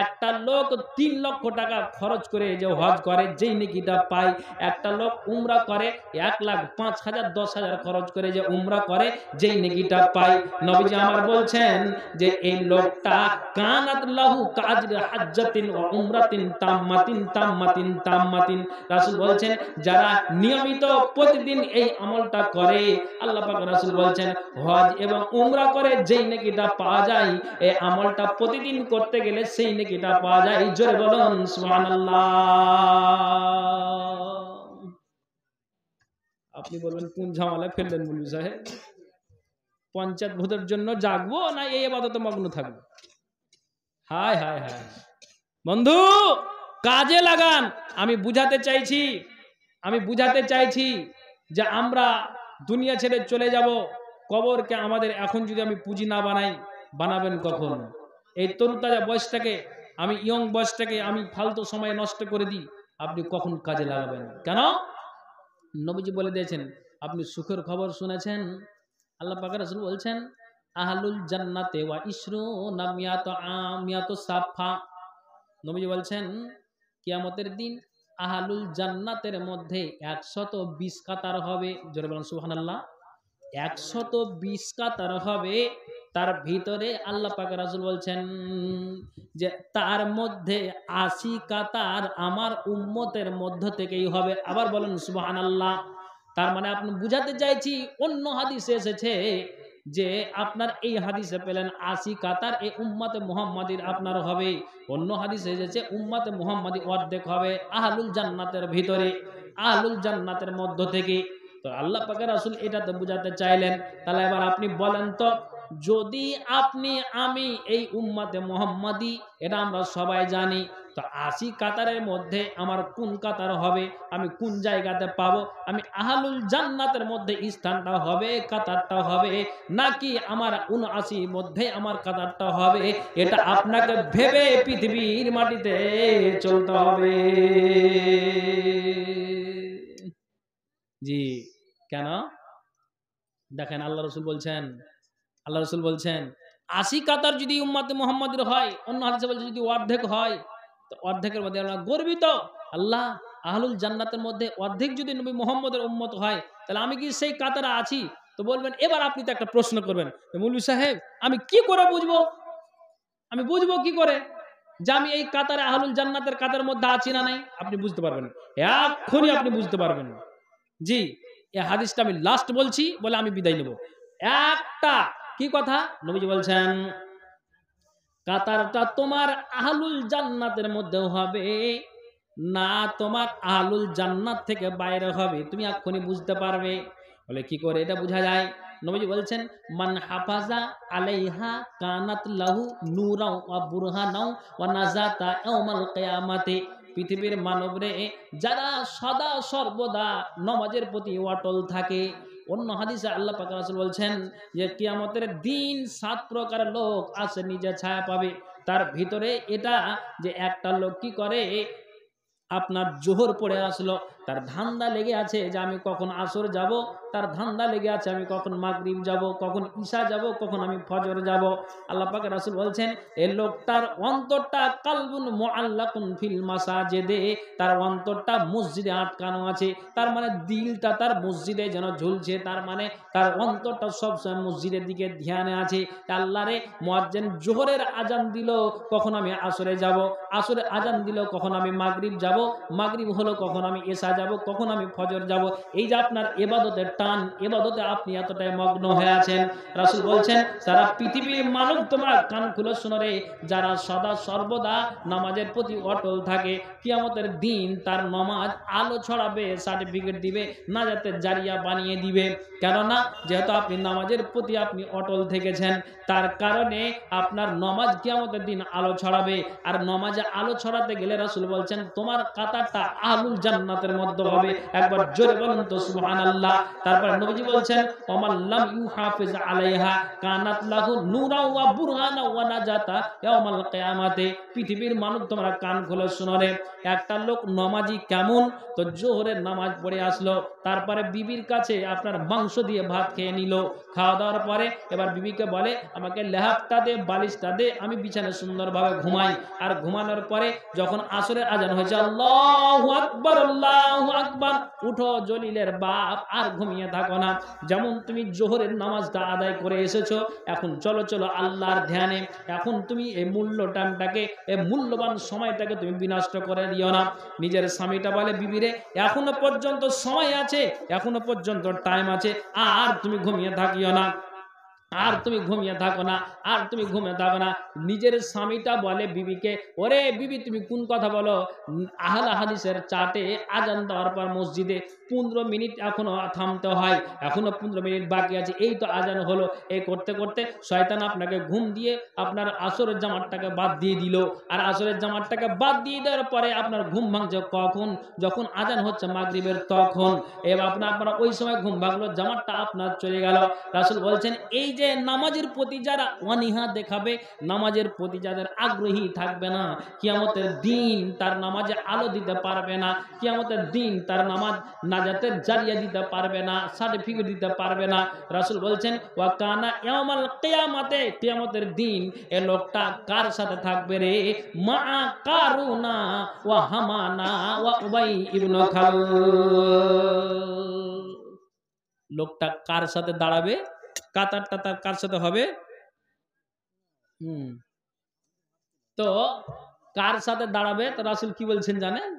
একটা লোক 3 লক্ষ টাকা খরচ করে যে হজ করে যেই নেকিটা পায়, একটা লোক উমরা করে 1,05,000 10,000 খরচ করে যে উমরা করে যেই নেকিটা পায়। নবীজি আমার বলছেন যে এই লোকটা কানাত লাহু কাজরি হাজ্জাতিন ওয়া উমরাতিন তাম্মাতিন তাম্মাতিন তাম্মাতিন। রাসূল বলছেন যারা নিয়মিত প্রতিদিন এই আমলটা করে, আল্লাহ পাক রাসূল বলছেন হজ এবং উমরা করে যেই নেকিটা পাওয়া যায়, এই আমলটা প্রতিদিন করতে গেলে সেই নেকিটা পাওয়া যায়। জোরে বলুন সুবহানাল্লাহ। আপনি বলবেন কোন ঝামেলায় ফেললেন মুলবি সাহেব, পঞ্চায়েত ভোটের জন্য জাগবো না এই ইবাদতে মগ্ন থাকবো? হায় হায় হায় বন্ধু, কাজে লাগান। আমি বুঝাতে চাইছি যে আমরা দুনিয়া ছেড়ে চলে যাব, কবরকে আমাদের এখন যদি আমি পুঁজি না বানাই, বানাবেন কখন? এই তরুতাজা বয়সটাকে, আমি ইয়ং বয়সটাকে আমি ফালতু সময় নষ্ট করে দিই, আপনি কখন কাজে লাগাবেন? কেন? নবীজি বলে দিয়েছেন, আপনি সুখের খবর শুনেছেন, আল্লাহ পাক রাসূল বলছেন আহলুল জান্নাতে ওয়া ইশরুনা মিয়াতু সাফা। নবীজি বলছেন কিয়ামতের দিন আহলুল জান্নাতের মধ্যে 120 কাতার হবে। জোরে বলুন সুবহানাল্লাহ। 120 কাতার হবে, তার ভিতরে আল্লাহ পাক রাসূল বলছেন যে তার মধ্যে 80 কাতার আমার উম্মতের মধ্য থেকেই হবে। আবার বলেন সুবহানাল্লাহ। তার মানে আপনি বুঝাতে চাইছি, অন্য হাদিসে এসেছে যে আপনার এই হাদিসে পেলেন 80 কাতার এই উম্মতে মুহাম্মাদির আপনার হবে, অন্য হাদিসে এসেছে উম্মতে মুহাম্মাদি অর্ধেক হবে আহলুল জান্নাতের ভিতরে, আহলুল জান্নাতের মধ্য থেকে। তো আল্লাহ পাকের রাসূল এটা তো বুঝাতে চাইলেন। তাহলে এবার আপনি বলেন তো, যদি আপনি আমি এই উম্মতে মুহাম্মাদি, এটা আমরা সবাই জানি, তো 80 কাতারের মধ্যে আমার কোন কাতার হবে, আমি কোন জায়গাতে পাবো? আমি আহলুল জান্নাতের মধ্যে স্থানটা হবে, কাতারটা হবে, নাকি আমার 79 মধ্যে আমার কাতারটা হবে? এটা আপনাকে ভেবে পৃথিবীর মাটিতে চলতে হবে। জি, কেন? দেখেন আল্লাহ রাসূল বলছেন 80 কাতার যদি উম্মতে মুহাম্মাদের হয়, অন্য হাদিসে বলছে যদি অর্ধেক হয়, তো অর্ধেকের মধ্যে আমরা গর্বিত। আল্লাহ আহলুল জান্নাতের মধ্যে অর্ধেক যদি নবী মুহাম্মদের উম্মত হয়, তাহলে আমি কি সেই কাতারে আছি? তো বলবেন এবার আপনি তো একটা প্রশ্ন করবেন, মৌলভী সাহেব আমি কি করে বুঝবো, আমি বুঝবো কি করে যে আমি এই কাতারে আহলুল জান্নাতের কাতারের মধ্যে আছি না নাই? আপনি বুঝতে পারবেন, এক্ষুনি আপনি বুঝতে পারবেন। জি, এই হাদিসটা আমি লাস্ট বলছি বলে আমি বিদায় নেব। একটা কি কথা নবীজি বলছেন, কাতারটা তোমার আহলুল জান্নাতের মধ্যে হবে না তোমার আহলুল জান্নাত থেকে বাইরে হবে, তুমি এক্ষুনি বুঝতে পারবে। বলে কি করে এটা বোঝা যায়? নবীজি বলছেন মান হাফাজা আলাইহা কানাত লাহু নূরাও ওয়া বুরহানাও ওয়া নাজাতা ইয়াউমাল কিয়ামাতি। পৃথিবীর মানবরে যারা সদা সর্বদা নামাজের প্রতি অটল থাকে, অন্য হাদিসে আল্লাহ পাক রাসূল বলছেন যে কিয়ামতের দিন 7 প্রকার লোক আছে নিজে ছায়া পাবে। তার ভিতরে এটা যে একটা লোক কি করে, আপনার জোহর পড়ে আসলো, তার ধান্দা লেগে আছে যে আমি কখন আসর যাব, তার ধান্দা লেগে আছে আমি কখন মাগরিব যাব, কখন ঈশা যাব, কখন আমি ফজর যাব। আল্লাহ পাক রাসূল বলছেন এই লোকটার অন্তরটা কালবুন মুআল্লাকুন ফিল মাসাজিদে, তার অন্তরটা মসজিদে আটকানো আছে, তার মানে দিলটা তার মসজিদে যেন ঝুলছে, তার মানে তার অন্তরটা সবসময় মসজিদের দিকে ধ্যানে আছে। আল্লাহরে মুয়াজ্জিন জোহরের আজান দিল কখন আমি আসরে যাব, আসরের আজান দিল কখন আমি মাগরিব যাব, মাগরিব হলো কখন আমি ঈশা এশা যাব, কখন আমি ফজর যাব। এই যে আপনার ইবাদতের টান, ইবাদতে আপনি এতটাই মগ্ন হয়ে আছেন। রাসূল বলছেন সারা পৃথিবীর মানব তোমরা কান খুলে শোনো রে, যারা সদা সর্বদা নামাজের প্রতি অটল থাকে, কিয়ামতের দিন তার নামাজ আলো ছড়াবে, সার্টিফিকেট দিবে, নাজাতের জারিয়া বানিয়ে দিবে। কেননা যেহেতু আপনি নামাজের প্রতি আপনি অটল থেকেছেন, তার কারণে আপনার নামাজ কিয়ামতের দিন আলো ছড়াবে। আর নামাজে আলো ছড়াতে গেলে রাসূল বলছেন তোমার কাতারটা আহলুল জান্নাতের মধ্যে হবে। একবার জোরে বলুন তো সুবহানাল্লাহ। তারপর নবীজি বলছেন ওমান লাম ইউহাফিজ আলাইহা কানাত লাহু নূরা ওয়া বুরহানা ওয়া নাজাতা ইয়াউমাল কিয়ামাতে। পৃথিবীর মানব তোমরা কান খুলে শুনো রে, একটা লোক নামাজি কেমন, তো জোহরের নামাজ পড়ে আসলো, তারপরে বিবির কাছে আপনার মাংস দিয়ে ভাত খেয়ে নিল, খাওয়া দাওয়ার পরে এবার বিবিকে বলে আমাকে লেহাপটা দে, বালিশটা দে, আমি বিছানায় সুন্দরভাবে ঘুমাই। আর ঘুমানোর পরে যখন আসরের আজান হয়েছে আল্লাহু আকবার আল্লাহু আকবার, উঠো জলিলের বাপ, আর ঘুমিয়ে থাকো না। যেমন তুমি জোহরের নামাজটা আদায় করে এসেছো, এখন চলো চলো আল্লাহর ধ্যানে। এখন তুমি এই মূল্য টাইমটাকে, এই মূল্যবান সময়টাকে তুমি বিনষ্ট করে দিও না। নিজের স্বামীটা বলে বিবিরে এখনো পর্যন্ত সময় আছে, এখনো পর্যন্ত টাইম আছে, আর তুমি ঘুমিয়ে থাকিও না, আর তুমি ঘুমিয়ে থাকো না, আর তুমি ঘুমিয়ে থাকো না। নিজের স্বামীটা বলে বিবিকে ওরে বিবি তুমি কোন কথা বলো, আহলে হাদিসের চাটে আজান দেওয়ার পর মসজিদে 15 মিনিট এখনো থামতে হয়, এখনো 15 মিনিট বাকি আছে, এই তো আজান হলো। এই করতে করতে শয়তান আপনাকে ঘুম দিয়ে আপনার আসরের জামাতটাকে বাদ দিয়ে দিল। আর আসরের জামাতটাকে বাদ দিয়ে দেওয়ার পরে আপনার ঘুম ভাঙছে কখন, যখন আজান হচ্ছে মাগরিবের তখন। এবার আপনার ওই সময় ঘুম ভাঙলো, জামাতটা আপনার চলে গেল। রাসূল বলছেন এই যে নামাজের প্রতি যারা অনীহা দেখাবে, নামাজের প্রতি যাদের আগ্রহী থাকবে না, কিয়ামতের দিন তার নামাজে আলো দিতে পারবে না, কিয়ামতের দিন তার নামাজ নাজাতের জারিয়া দিতে পারবে না, সার্টিফিকেট দিতে পারবে না। রাসূল বলছেন ওয়া কানা ইয়াউমাল কিয়ামাতে, কিয়ামতের দিন এ লোকটা কার সাথে থাকবে রে, মা কারুনা ওয়া হামানা ওয়া উবাই ইবনে খালদ। লোকটা কার সাথে দাঁড়াবে, কাতারটা তার কার সাথে হবে, তো কার সাথে দাঁড়াবে, তো রাসূল কি বলছেন জানেন,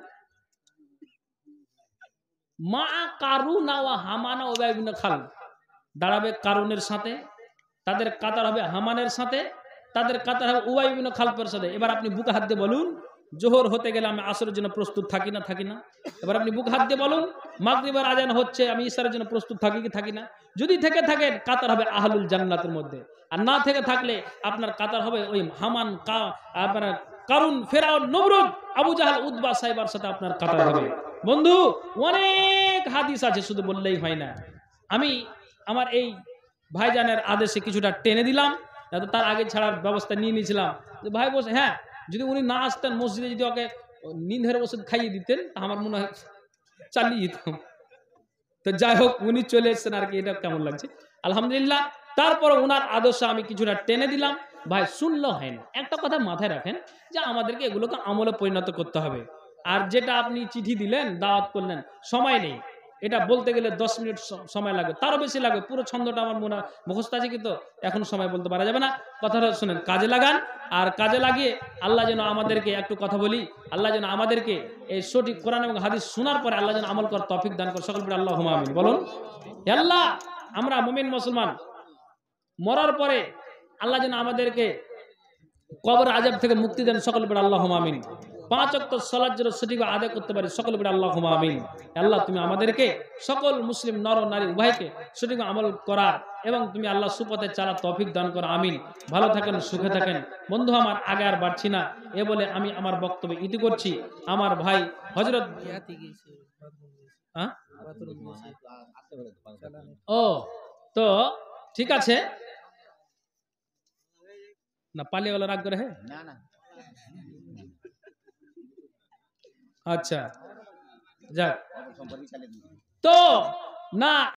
মা কারুনা ওয়া হামানা ওয়া উবাই ইবনে খালদ, দাঁড়াবে কারুনের সাথে, তাদের কাতার হবে হামানের সাথে, তাদের কাতার হবে উবাই ইবনে খালদের সাথে। এবার আপনি বুকে হাত দিয়ে বলুন জোহর হতে গেলে আমি আসরের জন্য প্রস্তুত থাকি না থাকি না? এবার আপনি বুকে হাত দিয়ে বলুন মাগরিবের আজান হচ্ছে আমি ইশারের জন্য প্রস্তুত থাকি কি থাকি না? যদি থেকে থাকেন কাতার হবে আহলুল জান্নাতের মধ্যে, আর না থেকে থাকলে আপনার কাতার হবে ওই হামান আপনার কারুন, ফেরাউন, নমরুদ, আবু জাহাল, উতবা সাহেবের সাথে আপনার কাতার হবে। বন্ধু অনেক হাদিস আছে, শুধু বললেই হয় না। আমি আমার এই ভাইজানের আদেশে কিছুটা টেনে দিলাম, তার আগে ছাড়ার ব্যবস্থা নিয়ে নিয়েছিলাম। ভাই বসে হ্যাঁ যদি উনি না আসতেন মসজিদে, যদি ওকে নিন্দের ওষুধ খাইয়ে দিতেন আমার মনে হয় চালিয়ে দিতাম। তো যাই হোক উনি চলে এসছেন আর কি, এটা কেমন লাগছে আলহামদুলিল্লাহ। তারপর ওনার আদর্শ আমি কিছুটা টেনে দিলাম। ভাই শুনলে হয় না, একটা কথা মাথায় রাখেন যে আমাদেরকে এগুলোকে আমলে পরিণত করতে হবে। আর যেটা আপনি চিঠি দিলেন, দাওয়াত করলেন, সময় নেই, এটা বলতে গেলে 10 মিনিট সময় লাগবে, তারও বেশি লাগবে। পুরো ছন্দটা আমার মনে মুখস্থ আছে কিন্তু এখন সময় বলতে পারা যাবে না। কথাটা শুনেন, কাজে লাগান, আর কাজে লাগিয়ে আল্লাহ যেন আমাদেরকে, একটু কথা বলি, আল্লাহ যেন আমাদেরকে এই সঠিক কোরআন এবং হাদিস শোনার পরে আল্লাহ যেন আমল করার তৌফিক দান করে। সকল বলে আল্লাহুম্মা আমিন বলুন। আল্লাহ আমরা মুমিন মুসলমান মরার পরে আল্লাহ যেন আমাদেরকে কবর আযাব থেকে মুক্তি দেন। সকল বলে আল্লাহুম্মা আমিন। 5 ওয়াক্ত সালাত যেন সঠিকভাবে আদায় করতে পারি। সকল বলে আল্লাহুম্মা আমিন। আল্লাহ তুমি আমাদেরকে সকল মুসলিম নর নারী উভয়কে সঠিকভাবে আমল করার এবং তুমি আল্লাহ সুপথে চালার তৌফিক দান করো আমিন। ভালো থাকেন, সুখে থাকেন। বন্ধু আমার আগে আর বাড়ছি না, এ বলে আমি আমার বক্তব্য ইতি করছি। আমার ভাই হযরত ও তো ঠিক আছে না, পালিয়ে গেল রাগ করে। হ্যাঁ আচ্ছা যাক তো না